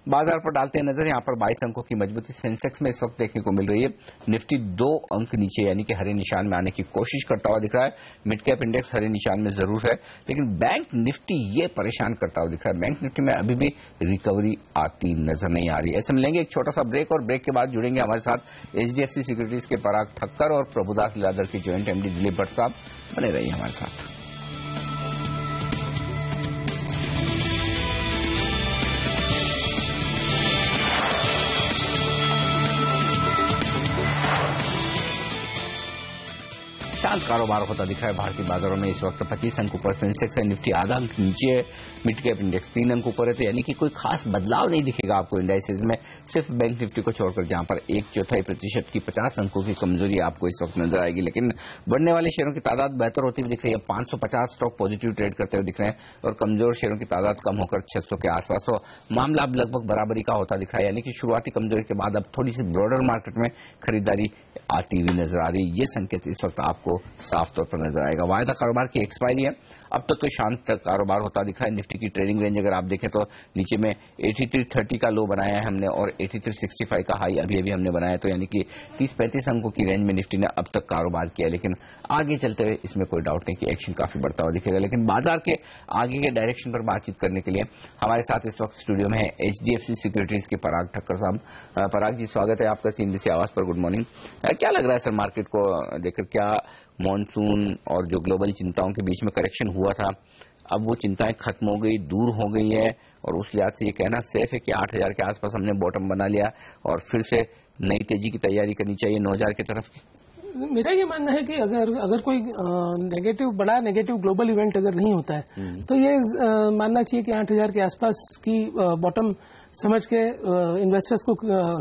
बाजार पर डालते हैं नजर, यहाँ पर 22 अंकों की मजबूती सेंसेक्स में इस वक्त देखने को मिल रही है। निफ्टी 2 अंक नीचे यानी कि हरे निशान में आने की कोशिश करता हुआ दिख रहा है। मिड कैप इंडेक्स हरे निशान में जरूर है, लेकिन बैंक निफ्टी ये परेशान करता हुआ दिख रहा है। बैंक निफ्टी में अभी भी रिकवरी आती नजर नहीं आ रही। ऐसे में लेंगे एक छोटा सा ब्रेक और ब्रेक के बाद जुड़ेंगे हमारे साथ HDFC सिक्योरिटीज के पराग ठक्कर और प्रभुदास लीलाधर की ज्वाइंट MD दिलीप भट्ट साहब। बने रहिए हमारे साथ। शांत कारोबार होता दिख रहा है भारतीय बाजारों में। इस वक्त 25 अंक ऊपर सेंसेक्स है, निफ्टी आधा अंक नीचे है, मिड कैप इंडेक्स 3 अंक ऊपर है। तो यानी कि कोई खास बदलाव नहीं दिखेगा आपको इंडाइसेस में, सिर्फ बैंक निफ्टी को छोड़कर जहां पर 1/4% की 50 अंकों की कमजोरी आपको इस वक्त नजर आएगी। लेकिन बढ़ने वाले शेयरों की तादाद बेहतर होती हुई दिख रही है। 550 स्टॉक पॉजिटिव ट्रेड करते हुए दिख रहे हैं और कमजोर शेयरों की तादाद कम होकर 600 के आसपास। तो मामला अब लगभग बराबरी का होता दिख रहा है, यानी कि शुरुआती कमजोरी के बाद अब थोड़ी सी ब्रॉडर मार्केट में खरीदारी आती हुई नजर आ रही है। ये संकेत इस वक्त आपको साफ तौर पर नजर आएगा। वायदा कारोबार की एक्सपायरी है, अब तक तो शांत कारोबार होता दिखा है। निफ्टी की ट्रेडिंग रेंज अगर आप देखें तो नीचे में 8330 का लो बनाया है हमने और 8365 का हाई अभी अभी हमने बनाया, तो यानी कि 30-35 अंकों की रेंज में निफ्टी ने अब तक कारोबार किया। लेकिन आगे चलते हुए इसमें कोई डाउट नहीं कि एक्शन काफी बढ़ता हुआ दिखेगा। लेकिन बाजार के आगे के डायरेक्शन पर बातचीत करने के लिए हमारे साथ इस वक्त स्टूडियो में है HDFC सिक्योरिटीज के पराग ठक्कर साहब। पराग जी, स्वागत है आपका CNBC आवाज पर। Good morning. क्या लग रहा है सर मार्केट को देखकर, क्या मॉनसून और जो ग्लोबल चिंताओं के बीच में करेक्शन हुआ था अब वो चिंताएं खत्म हो गई, दूर हो गई है, और उस लिहाज से ये कहना सेफ है कि 8000 के आसपास हमने बॉटम बना लिया और फिर से नई तेजी की तैयारी करनी चाहिए 9000 की तरफ? मेरा ये मानना है कि अगर कोई बड़ा नेगेटिव ग्लोबल इवेंट अगर नहीं होता है तो ये मानना चाहिए कि 8000 के आसपास की बॉटम समझ के इन्वेस्टर्स को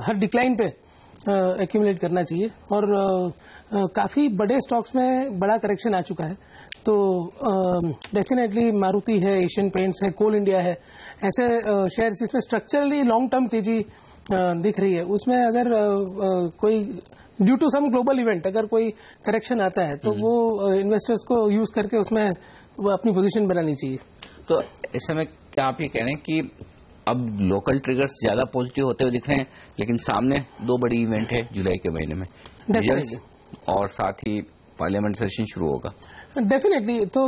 हर डिक्लाइन पे एक्यूमुलेट करना चाहिए। और काफी बड़े स्टॉक्स में बड़ा करेक्शन आ चुका है, तो डेफिनेटली मारुति है, एशियन पेंट्स है, कोल इंडिया है, ऐसे शेयर जिसमें स्ट्रक्चरली लॉन्ग टर्म तेजी दिख रही है, उसमें अगर कोई due to some global event अगर कोई करेक्शन आता है तो वो इन्वेस्टर्स को यूज करके उसमें वो अपनी पोजीशन बनानी चाहिए। तो इस समय क्या आप ये कह रहे हैं कि अब लोकल ट्रिगर्स ज्यादा पॉजिटिव होते हुए दिख रहे हैं, लेकिन सामने 2 बड़ी इवेंट है जुलाई के महीने में, और साथ ही पार्लियामेंट सेशन शुरू होगा? डेफिनेटली। तो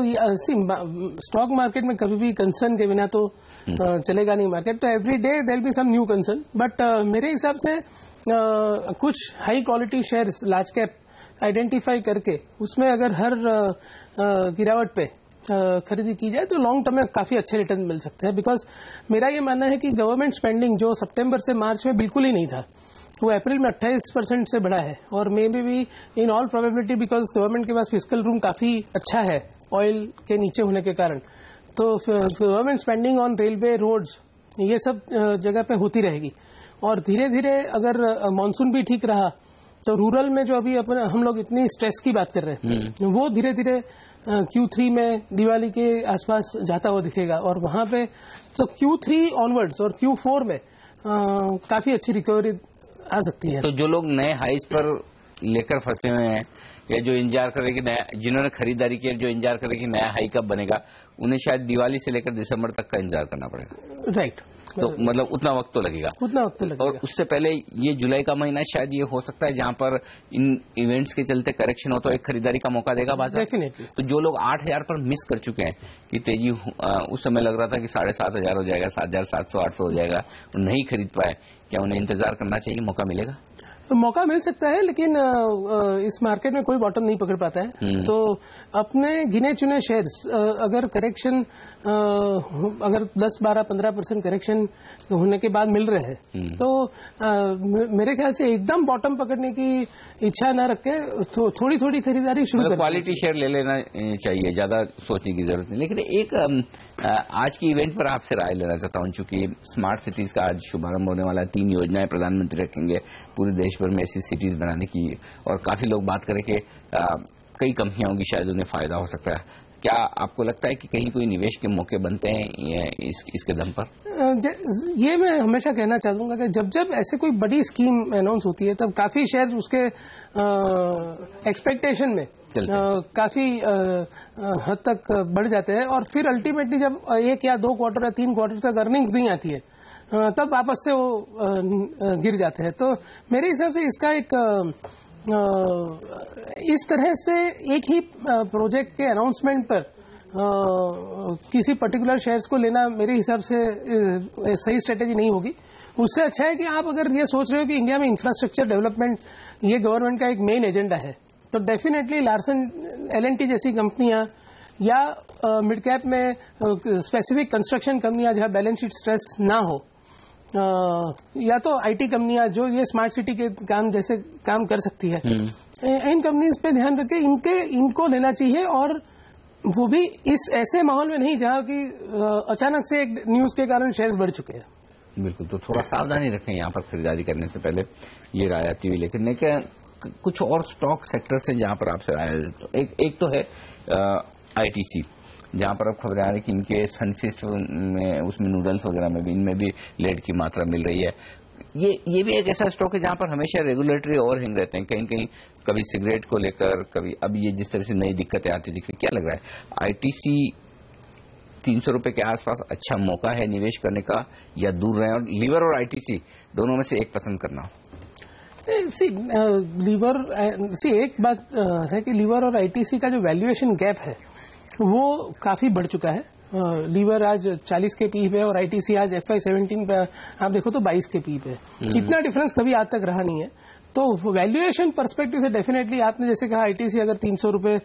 स्टॉक मार्केट में कभी भी कंसर्न के बिना तो चलेगा नहीं मार्केट, तो every day there will be some new concern. But मेरे हिसाब से कुछ high quality shares large cap identify करके उसमें अगर हर गिरावट पे खरीदी की जाए तो लॉन्ग टर्म में काफी अच्छे रिटर्न मिल सकते हैं। बिकॉज मेरा ये मानना है कि गवर्नमेंट स्पेंडिंग जो सितंबर से मार्च में बिल्कुल ही नहीं था, वो अप्रैल में 28% से बढ़ा है, और may be in all probability because government के पास फिस्कल रूम काफी अच्छा है ऑयल के नीचे होने के कारण, तो government spending on railway, roads, ये सब जगह पे होती रहेगी। और धीरे धीरे अगर मानसून भी ठीक रहा तो रूरल में जो अभी हम लोग इतनी स्ट्रेस की बात कर रहे हैं वो धीरे धीरे Q3 में दिवाली के आसपास जाता हुआ दिखेगा, और वहां पे तो Q3 ऑनवर्ड्स और Q4 में काफी अच्छी रिकवरी आ सकती है। तो जो लोग नए हाइज पर लेकर फंसे हुए हैं या जो इंतजार कर रहे कि नया, जिन्होंने खरीदारी की, जो इंतजार कर रहे कि नया हाई कब बनेगा, उन्हें शायद दिवाली से लेकर दिसंबर तक का इंतजार करना पड़ेगा। राइट। तो मतलब उतना वक्त तो लगेगा। और उससे पहले ये जुलाई का महीना शायद ये हो सकता है जहां पर इन इवेंट्स के चलते करेक्शन हो तो एक खरीदारी का मौका देगा बाजार। डेफिनेटली। तो जो लोग 8,000 पर मिस कर चुके हैं कि तेजी उस समय लग रहा था कि 7,500 हो जाएगा, 7,700 800 हो जाएगा, नहीं खरीद पाए, क्या उन्हें इंतजार करना चाहिए? मौका मिलेगा? मौका मिल सकता है, लेकिन इस मार्केट में कोई बॉटम नहीं पकड़ पाता है। तो अपने गिने चुने शेयर्स अगर करेक्शन अगर 10, 12, 15% करेक्शन होने के बाद मिल रहे हैं तो मेरे ख्याल से एकदम बॉटम पकड़ने की इच्छा न रख के थोड़ी थोड़ी खरीदारी शुरू करनी। क्वालिटी शेयर ले लेना चाहिए, ज्यादा सोचने की जरूरत नहीं। लेकिन एक आज की इवेंट पर आपसे राय लेना चाहता हूं, चूंकि स्मार्ट सिटीज का आज शुभारंभ होने वाला है। 3 योजनाएं प्रधानमंत्री रखेंगे पूरे देश भर में ऐसी सिटीज बनाने की, और काफी लोग बात करें कि कई कंपनियां होंगी शायद उन्हें फायदा हो सकता है। क्या आपको लगता है कि कहीं कोई निवेश के मौके बनते हैं इसके दम पर? ये मैं हमेशा कहना चाहूंगा कि जब जब ऐसे कोई बड़ी स्कीम अनाउंस होती है तब काफी शेयर उसके एक्सपेक्टेशन में काफी हद तक बढ़ जाते हैं, और फिर अल्टीमेटली जब 1 या 2 क्वार्टर या 3 क्वार्टर तक अर्निंग्स नहीं आती है तब वापस से वो गिर जाते हैं। तो मेरे हिसाब से इसका एक इस तरह से एक ही प्रोजेक्ट के अनाउंसमेंट पर किसी पर्टिकुलर शेयर्स को लेना मेरे हिसाब से सही स्ट्रेटेजी नहीं होगी। उससे अच्छा है कि आप अगर ये सोच रहे हो कि इंडिया में इंफ्रास्ट्रक्चर डेवलपमेंट ये गवर्नमेंट का एक मेन एजेंडा है, तो डेफिनेटली लार्सन L&T जैसी कंपनियां या मिड कैप में स्पेसिफिक कंस्ट्रक्शन कंपनियां जहां बैलेंस शीट स्ट्रेस ना हो, या तो IT कंपनियां जो ये स्मार्ट सिटी के काम जैसे काम कर सकती है, इन कंपनीज पे ध्यान रख के इनको लेना चाहिए, और वो भी इस ऐसे माहौल में नहीं जहां कि अचानक से एक न्यूज के कारण शेयर्स बढ़ चुके हैं। बिल्कुल, तो थोड़ा सावधानी रखें यहाँ पर खरीदारी करने से पहले, ये राय आती हुई। लेकिन कुछ और स्टॉक सेक्टर्स हैं जहां पर आपसे राय, एक तो है ITC, जहां पर अब खबरें आ रही कि इनके सनफिस्ट में उसमें नूडल्स वगैरह में भी इनमें भी लेड की मात्रा मिल रही है। ये भी एक ऐसा स्टॉक है जहां पर हमेशा रेगुलेटरी ओवरहैंग रहते हैं, कहीं कहीं कभी सिगरेट को लेकर, कभी अब ये जिस तरह से नई दिक्कतें आती दिख रही। क्या लग रहा है, ITC 300 रुपए के आसपास अच्छा मौका है निवेश करने का, या दूर रहे? और लीवर और ITC दोनों में से एक पसंद करना? एक बात है कि लीवर और ITC का जो वैल्यूएशन गैप है वो काफी बढ़ चुका है। लीवर आज 40 के पी पे और ITC आज FY17 पे आप देखो तो 22 के पी पे। इतना डिफरेंस कभी आज तक रहा नहीं है। तो वैल्यूएशन पर्सपेक्टिव से डेफिनेटली आपने जैसे कहा ITC अगर 300 रुपए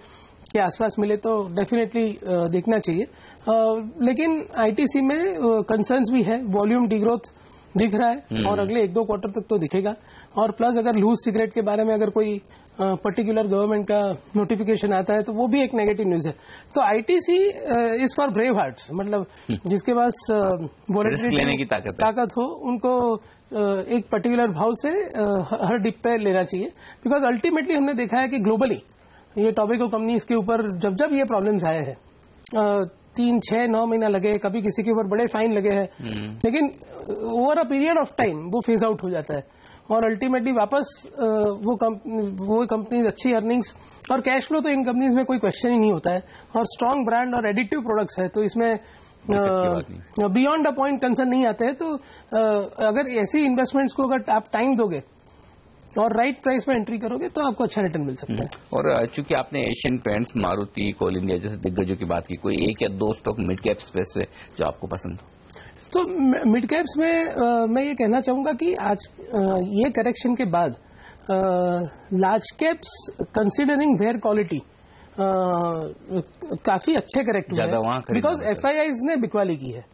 के आसपास मिले तो डेफिनेटली देखना चाहिए। लेकिन ITC में कंसर्न्स भी है, वॉल्यूम डिग्रोथ दिख रहा है और अगले 1-2 क्वार्टर तक तो दिखेगा, और प्लस अगर लूज सिगरेट के बारे में अगर कोई पर्टिकुलर गवर्नमेंट का नोटिफिकेशन आता है तो वो भी एक नेगेटिव न्यूज है। तो ITC is for brave hearts, मतलब जिसके पास वॉलेटिलिटी लेने की ताकत हो, उनको एक पर्टिकुलर भाव से हर डिप पे लेना चाहिए। बिकॉज अल्टीमेटली हमने देखा है कि ग्लोबली ये टोबैको कंपनीज के ऊपर जब जब ये प्रॉब्लम्स आए हैं, 3, 6, 9 महीना लगे, कभी किसी के ऊपर बड़े फाइन लगे हैं, लेकिन over a period of time वो फेज आउट हो जाता है और अल्टीमेटली वापस वो कंपनीज अच्छी अर्निंग्स और कैश फ्लो तो इन कंपनीज में कोई क्वेश्चन ही नहीं होता है, और स्ट्रांग ब्रांड और एडिटिव प्रोडक्ट्स है, तो इसमें बियॉन्ड अ पॉइंट कंसर्न नहीं आते हैं। तो अगर ऐसी इन्वेस्टमेंट्स को अगर आप टाइम दोगे और राइट प्राइस में एंट्री करोगे तो आपको अच्छा रिटर्न मिल सकता है। और चूंकि आपने एशियन पेंट्स, मारुति, कोल इंडिया जैसे दिग्गजों की बात की, कोई 1 या 2 स्टॉक मिड कैप स्पेस है जो आपको पसंद हो? तो मिड कैप्स में मैं ये कहना चाहूंगा कि आज ये करेक्शन के बाद large caps considering there quality काफी अच्छे करेक्ट हुए हैं, बिकॉज FIIs ने बिकवाली की है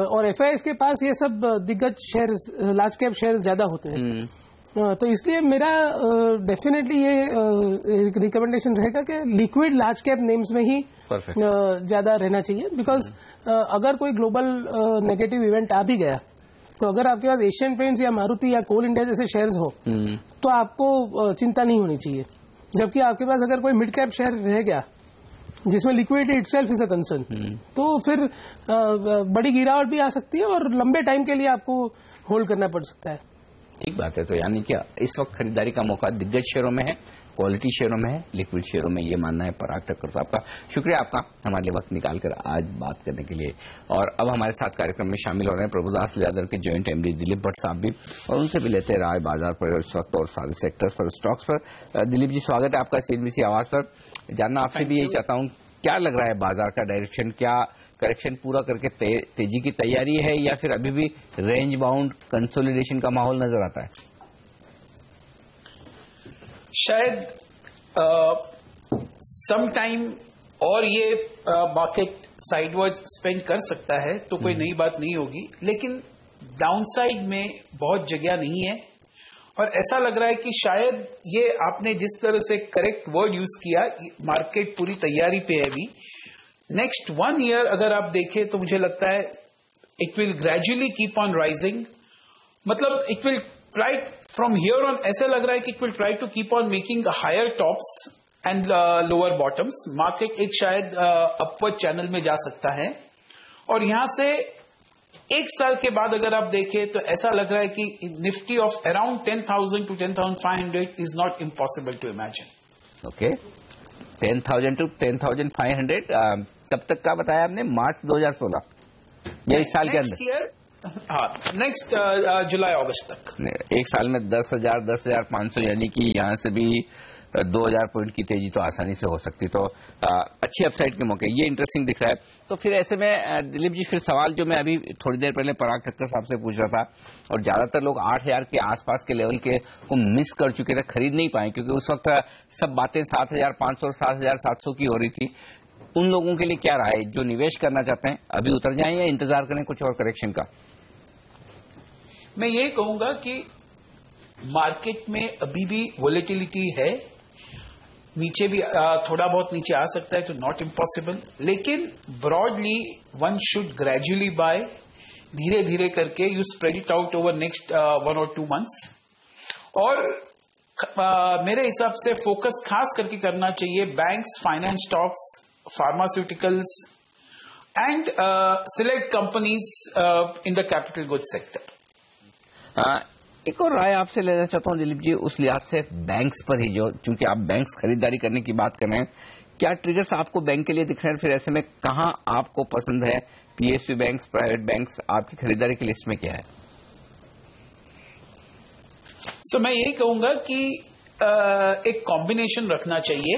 और FIIs के पास ये सब दिग्गज शेयर्स, लार्ज कैप शेयर्स ज्यादा होते हैं। तो इसलिए मेरा डेफिनेटली ये रिकमेंडेशन रहेगा कि लिक्विड लार्ज कैप नेम्स में ही ज्यादा रहना चाहिए, बिकॉज अगर कोई ग्लोबल नेगेटिव इवेंट आ भी गया तो अगर आपके पास एशियन पेंट्स या मारुति या कोल इंडिया जैसे शेयर्स हो तो आपको चिंता नहीं होनी चाहिए। जबकि आपके पास अगर कोई मिड कैप शेयर रह गया जिसमें liquidity itself is a concern, तो फिर बड़ी गिरावट भी आ सकती है और लंबे टाइम के लिए आपको होल्ड करना पड़ सकता है। ठीक बात है। तो यानी कि इस वक्त खरीदारी का मौका दिग्गज शेयरों में है, क्वालिटी शेयरों में है, लिक्विड शेयरों में, ये मानना है पराग ठक्कर साहब का। शुक्रिया आपका हमारे लिए वक्त निकालकर आज बात करने के लिए। और अब हमारे साथ कार्यक्रम में शामिल हो रहे हैं प्रभुदास लियादर के जॉइंट एमडी दिलीप भट्ट साहब भी, और उनसे भी लेते हैं राय बाजार पर इस वक्त और सारे सेक्टर्स पर, स्टॉक्स पर। दिलीप जी, स्वागत है आपका सीएनबीसी आवाज पर। जानना आपसे भी यही चाहता हूँ, क्या लग रहा है बाजार का डायरेक्शन? क्या करेक्शन पूरा करके तेजी की तैयारी है या फिर अभी भी रेंज बाउंड कंसोलिडेशन का माहौल नजर आता है? शायद सम टाइम और ये मार्केट साइडवर्ड्स स्पेंड कर सकता है, तो कोई नई बात नहीं होगी, लेकिन डाउनसाइड में बहुत जगह नहीं है। और ऐसा लग रहा है कि शायद ये आपने जिस तरह से करेक्ट वर्ड यूज किया, मार्केट पूरी तैयारी पे है अभी। नेक्स्ट 1 ईयर अगर आप देखें तो मुझे लगता है it will gradually keep on rising, मतलब it will try from here on, ऐसा लग रहा है कि it will try to keep on making higher tops and lower bottoms. Market एक शायद अपवर्ड चैनल में जा सकता है, और यहां से 1 साल के बाद अगर आप देखें तो ऐसा लग रहा है कि Nifty of around 10,000 to 10,500 is not impossible to imagine. Okay, 10,000 to 10,500 कब तक का बताया आपने? मार्च 2016 या इस साल के अंदर? हाँ, नेक्स्ट जुलाई अगस्त तक। 1 साल में 10,000 10,500, यानी कि यहां से भी 2,000 पॉइंट की तेजी तो आसानी से हो सकती। तो अच्छी अपसाइड के मौके, ये इंटरेस्टिंग दिख रहा है। तो फिर ऐसे में दिलीप जी, फिर सवाल जो मैं अभी थोड़ी देर पहले पराग ठक्कर साहब से पूछ रहा था, और ज्यादातर लोग 8,000 के आसपास के लेवल के को मिस कर चुके थे, खरीद नहीं पाए, क्योंकि उस वक्त सब बातें 7,500 और 7,700 की हो रही थी। उन लोगों के लिए क्या रहा है जो निवेश करना चाहते हैं, अभी उतर जाएं या इंतजार करें कुछ और करेक्शन का? मैं ये कहूंगा कि मार्केट में अभी भी वोलेटिलिटी है, नीचे भी थोड़ा बहुत नीचे आ सकता है, तो नॉट इम्पॉसिबल, लेकिन broadly one should gradually buy, धीरे धीरे करके you spread it out over next 1 or 2 months। और मेरे हिसाब से फोकस खास करके करना चाहिए banks, finance stocks, pharmaceuticals and select companies in the capital goods sector. एक और राय आपसे लेना चाहता हूं दिलीप जी, उस लिहाज से बैंक्स पर ही, जो चूंकि आप बैंक्स खरीदारी करने की बात कर रहे हैं, क्या ट्रिगर्स आपको बैंक के लिए दिख रहे हैं? फिर ऐसे में कहां आपको पसंद है? पीएसयू बैंक्स, प्राइवेट बैंक्स, आपकी खरीदारी की लिस्ट में क्या है? मैं यही कहूंगा कि एक कॉम्बिनेशन रखना चाहिए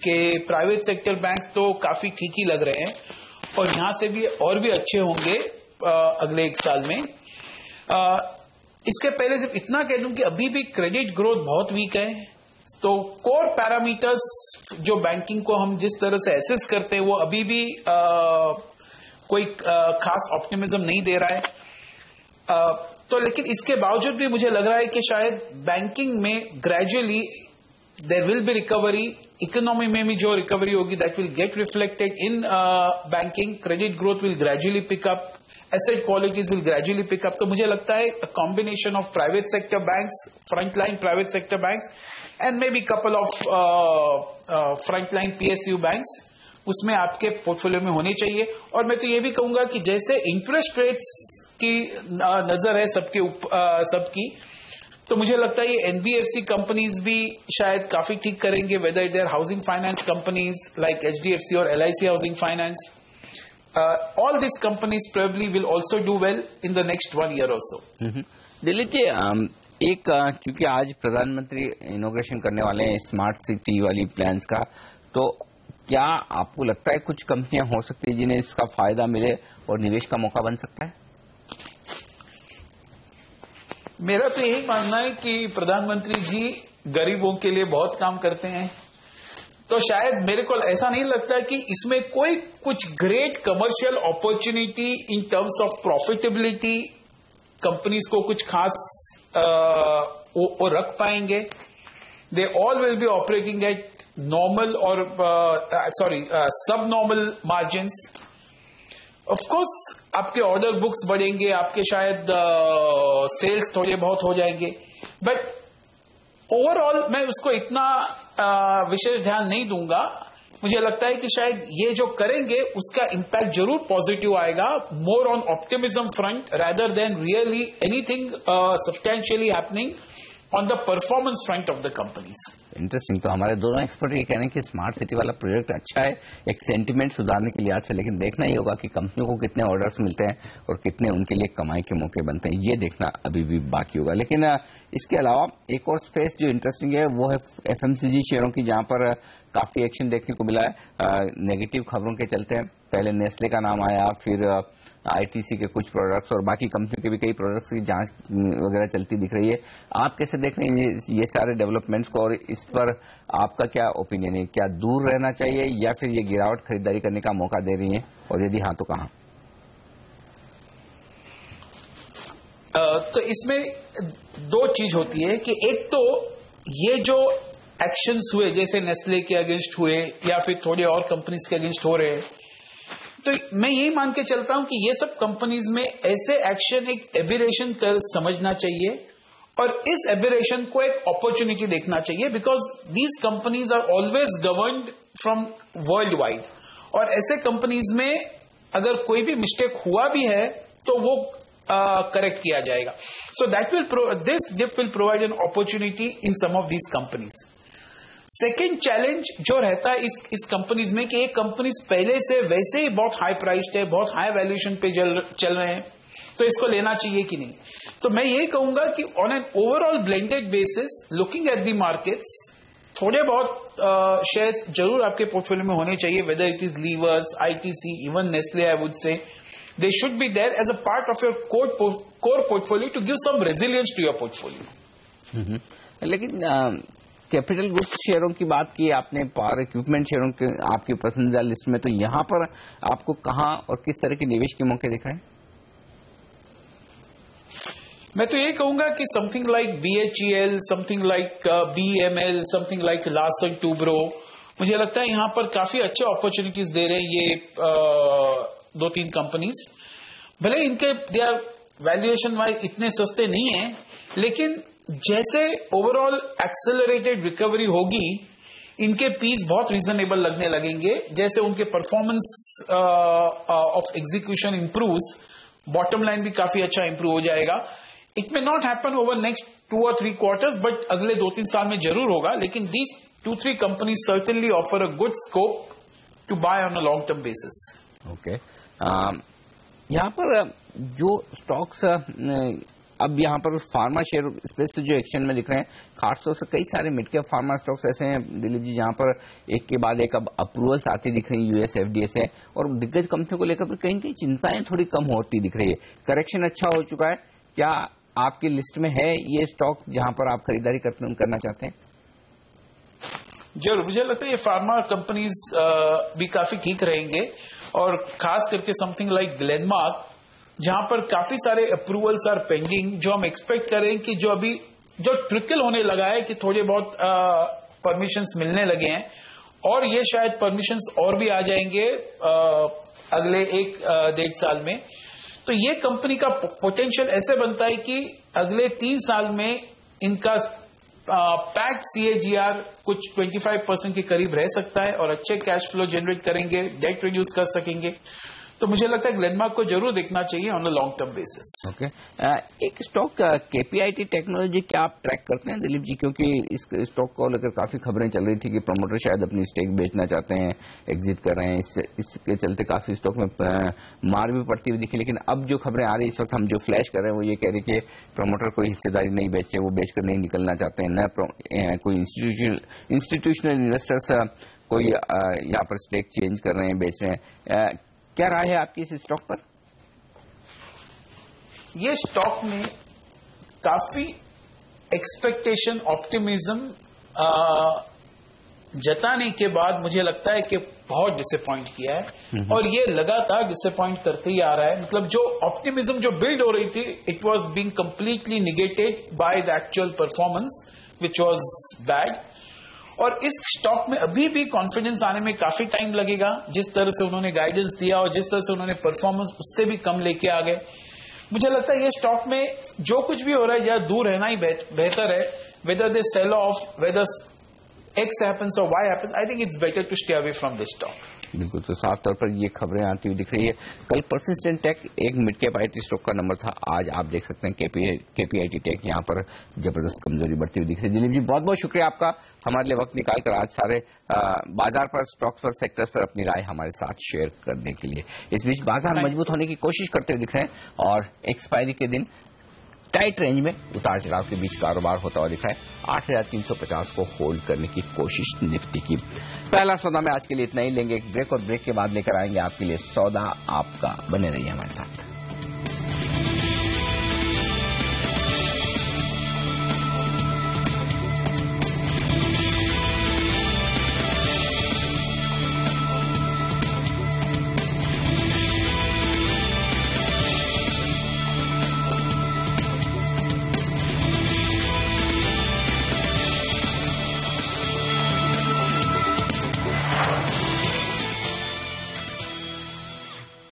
कि प्राइवेट सेक्टर बैंक्स तो काफी ठीक ही लग रहे हैं, और यहां से भी और भी अच्छे होंगे अगले 1 साल में। इसके पहले सिर्फ इतना कह दूं कि अभी भी क्रेडिट ग्रोथ बहुत वीक है, तो कोर पैरामीटर्स जो बैंकिंग को हम जिस तरह से एसेस करते हैं, वो अभी भी कोई खास ऑप्टिमिज्म नहीं दे रहा है। तो लेकिन इसके बावजूद भी मुझे लग रहा है कि शायद बैंकिंग में gradually there will be recovery, economy में भी जो रिकवरी होगी that will get reflected in banking, credit growth will gradually pick up, asset qualities will gradually pick up। तो मुझे लगता है a combination of private sector banks, frontline private sector banks and maybe couple of frontline PSU banks उसमें आपके portfolio में होने चाहिए। और मैं तो ये भी कहूंगा कि जैसे इंटरेस्ट रेट्स की नजर है सबकी, तो मुझे लगता है ये NBFC कंपनीज भी शायद काफी ठीक करेंगे, whether their housing finance companies like HDFC और LIC housing finance. all these companies probably will also do well in the next 1 year or so। Dilip ji, एक चूंकि आज प्रधानमंत्री इनॉग्रेशन करने वाले हैं स्मार्ट सिटी वाली प्लान्स का, तो क्या आपको लगता है कुछ कंपनियां हो सकती है जिन्हें इसका फायदा मिले और निवेश का मौका बन सकता है? मेरा तो यही मानना है कि प्रधानमंत्री जी गरीबों के लिए बहुत काम करते हैं, तो शायद मेरे को ऐसा नहीं लगता कि इसमें कोई कुछ great commercial opportunity in terms of profitability companies को कुछ खास वो रख पाएंगे। They all will be operating eight normal और सब नॉर्मल मार्जिन्स। ऑफ कोर्स आपके ऑर्डर बुक्स बढ़ेंगे, आपके शायद सेल्स थोड़े बहुत हो जाएंगे, बट ओवरऑल मैं उसको इतना विशेष ध्यान नहीं दूंगा, मुझे लगता है कि शायद ये जो करेंगे उसका इम्पैक्ट जरूर पॉजिटिव आएगा, more on optimism front rather than really anything substantially happening on the performance front of the companies. Interesting. तो हमारे दोनों एक्सपर्ट ये कह रहे हैं कि स्मार्ट सिटी वाला प्रोजेक्ट अच्छा है एक सेंटिमेंट सुधारने के लिहाज से, लेकिन देखना ही होगा कि कंपनियों को कितने ऑर्डर्स मिलते हैं और कितने उनके लिए कमाई के मौके बनते हैं, ये देखना अभी भी बाकी होगा। लेकिन इसके अलावा एक और स्पेस जो इंटरेस्टिंग है वो है एफएमसीजी शेयरों की, जहां पर काफी एक्शन देखने को मिला है नेगेटिव खबरों के चलते। पहले नेस्ले का नाम आया, फिर आईटीसी के कुछ प्रोडक्ट्स और बाकी कंपनियों के भी कई प्रोडक्ट्स की जांच वगैरह चलती दिख रही है। आप कैसे देख रहे हैं ये सारे डेवलपमेंट्स को, और इस पर आपका क्या ओपिनियन है? क्या दूर रहना चाहिए या फिर ये गिरावट खरीदारी करने का मौका दे रही है, और यदि हाँ तो कहां? तो इसमें दो चीज होती है कि एक तो ये जो एक्शंस हुए जैसे नेस्ले के अगेंस्ट हुए या फिर थोड़ी और कंपनीज के अगेंस्ट हो रहे हैं, तो मैं यही मान के चलता हूं कि ये सब कंपनीज में ऐसे एक्शन एक एबिरेशन कर समझना चाहिए और इस एबिरेशन को एक अपॉर्चुनिटी देखना चाहिए, because these companies are always governed from world wide, और ऐसे कंपनीज में अगर कोई भी मिस्टेक हुआ भी है तो वो करेक्ट किया जाएगा। So that will this dip will provide an opportunity in some of these companies. Second challenge जो रहता है इस कंपनीज में कि ये कंपनीज पहले से वैसे ही बहुत हाई प्राइस्ड है, बहुत हाई वैल्यूएशन पे चल रहे हैं, तो इसको लेना चाहिए कि नहीं। तो मैं यही कहूंगा कि on an overall blended basis looking at the markets थोड़े बहुत शेयर्स जरूर आपके पोर्टफोलियो में होने चाहिए, whether it is Levers, ITC, even Nestle, I would say they should be there as a part of your core portfolio to give some resilience to your portfolio. लेकिन capital goods शेयरों की बात की आपने, पावर इक्विपमेंट शेयरों के आपकी पसंदीदा लिस्ट में, तो यहां पर आपको कहां और किस तरह के निवेश के मौके दिख रहे हैं? मैं तो ये कहूंगा कि something like BHEL, something like BML, something like Larsen Toubro, मुझे लगता है यहां पर काफी अच्छे अपॉर्चुनिटीज दे रहे हैं ये दो तीन कंपनीज। भले इनके वैल्यूएशन वाइज इतने सस्ते नहीं है, लेकिन जैसे ओवरऑल एक्सेलरेटेड रिकवरी होगी इनके पीस बहुत रीजनेबल लगने लगेंगे, जैसे उनके performance of execution improves, bottom line भी काफी अच्छा इंप्रूव हो जाएगा। It may not happen over next 2 or 3 quarters, but अगले 2-3 साल में जरूर होगा। लेकिन these 2-3 companies certainly offer a good scope to buy on a long term basis. Okay, यहाँ पर जो स्टॉक्स अब यहाँ पर फार्मा शेयर स्पेस से जो एक्शन में दिख रहे हैं, खासतौर से कई सारे मिड कैप फार्मा स्टॉक्स ऐसे हैं दिलीप जी जहाँ पर एक के बाद एक अब अप्रूवल्स आती दिख रही है यूएस एफडीए से, और दिग्गज कंपनियों को लेकर कहीं कहीं चिंताएं थोड़ी कम होती दिख रही है। करेक्शन अच्छा हो चुका है, क्या आपकी लिस्ट में है ये स्टॉक जहां पर आप खरीदारी करना चाहते हैं? जरूर, मुझे लगता है ये फार्मा कंपनीज भी काफी ठीक रहेंगे, और खास करके समथिंग लाइक ग्लेनमार्क जहां पर काफी सारे अप्रूवल्स आर पेंडिंग, जो हम एक्सपेक्ट करें कि जो ट्रिकल होने लगा है कि थोड़े बहुत परमिशंस मिलने लगे हैं, और ये शायद परमिशंस और भी आ जाएंगे अगले 1-1.5 साल में। तो ये कंपनी का पोटेंशियल ऐसे बनता है कि अगले 3 साल में इनका पैक्ट सीएजीआर कुछ 25% के करीब रह सकता है, और अच्छे कैश फ्लो जनरेट करेंगे, डेट रिड्यूस कर सकेंगे। तो मुझे लगता है ग्लेनमार्क को जरूर देखना चाहिए on a long term basis. Okay, एक स्टॉक केपीआईटी टेक्नोलॉजी क्या आप ट्रैक करते हैं दिलीप जी? क्योंकि इस स्टॉक को लेकर काफी खबरें चल रही थी कि प्रमोटर शायद अपनी स्टेक बेचना चाहते हैं, एग्जिट कर रहे हैं, इसके चलते काफी स्टॉक में मार भी पड़ती हुई दिखी। लेकिन अब जो खबरें आ रही इस वक्त हम जो फ्लैश कर रहे हैं वो ये कह रही कि प्रमोटर कोई हिस्सेदारी नहीं बेच रहे, वो बेचकर नहीं निकलना चाहते हैं, न कोई इंस्टीट्यूशनल इन्वेस्टर्स कोई यहाँ पर स्टेक चेंज कर रहे हैं, बेच रहे हैं। क्या राय है आपकी इस स्टॉक पर? ये स्टॉक में काफी एक्सपेक्टेशन, ऑप्टिमिज्म जताने के बाद मुझे लगता है कि बहुत डिसअपॉइंट किया है, और ये लगातार डिसअपॉइंट करते ही आ रहा है। मतलब जो ऑप्टिमिज्म जो बिल्ड हो रही थी, it was being completely negated by the actual performance which was bad. और इस स्टॉक में अभी भी कॉन्फिडेंस आने में काफी टाइम लगेगा, जिस तरह से उन्होंने गाइडेंस दिया और जिस तरह से उन्होंने परफॉर्मेंस उससे भी कम लेके आ गए। मुझे लगता है ये स्टॉक में जो कुछ भी हो रहा है या दूर रहना ही बेहतर है, whether they sell off, whether X happens or Y happens, I think it's better to stay away from this stock. बिल्कुल, तो साफ तौर पर ये खबरें आती हुई दिख रही है। कल परसिस्टेंट टेक एक मिड कैप आईटी स्टॉक का नंबर था, आज आप देख सकते हैं केपीआईटी टेक यहाँ पर जबरदस्त कमजोरी बढ़ती हुई दिख रही है। दिलीप जी, बहुत बहुत शुक्रिया आपका हमारे लिए वक्त निकालकर आज सारे बाजार पर, स्टॉक्स पर, सेक्टर्स पर अपनी राय हमारे साथ शेयर करने के लिए। इस बीच बाजार मजबूत होने की कोशिश करते हुए दिख रहे हैं और एक्सपायरी के दिन टाइट रेंज में उतार चढ़ाव के बीच कारोबार होता हुआ दिखा है। 8,350 को होल्ड करने की कोशिश निफ्टी की। पहला सौदा में आज के लिए इतना ही, लेंगे एक ब्रेक और ब्रेक के बाद लेकर आएंगे आपके लिए सौदा आपका। बने रहिए हमारे साथ।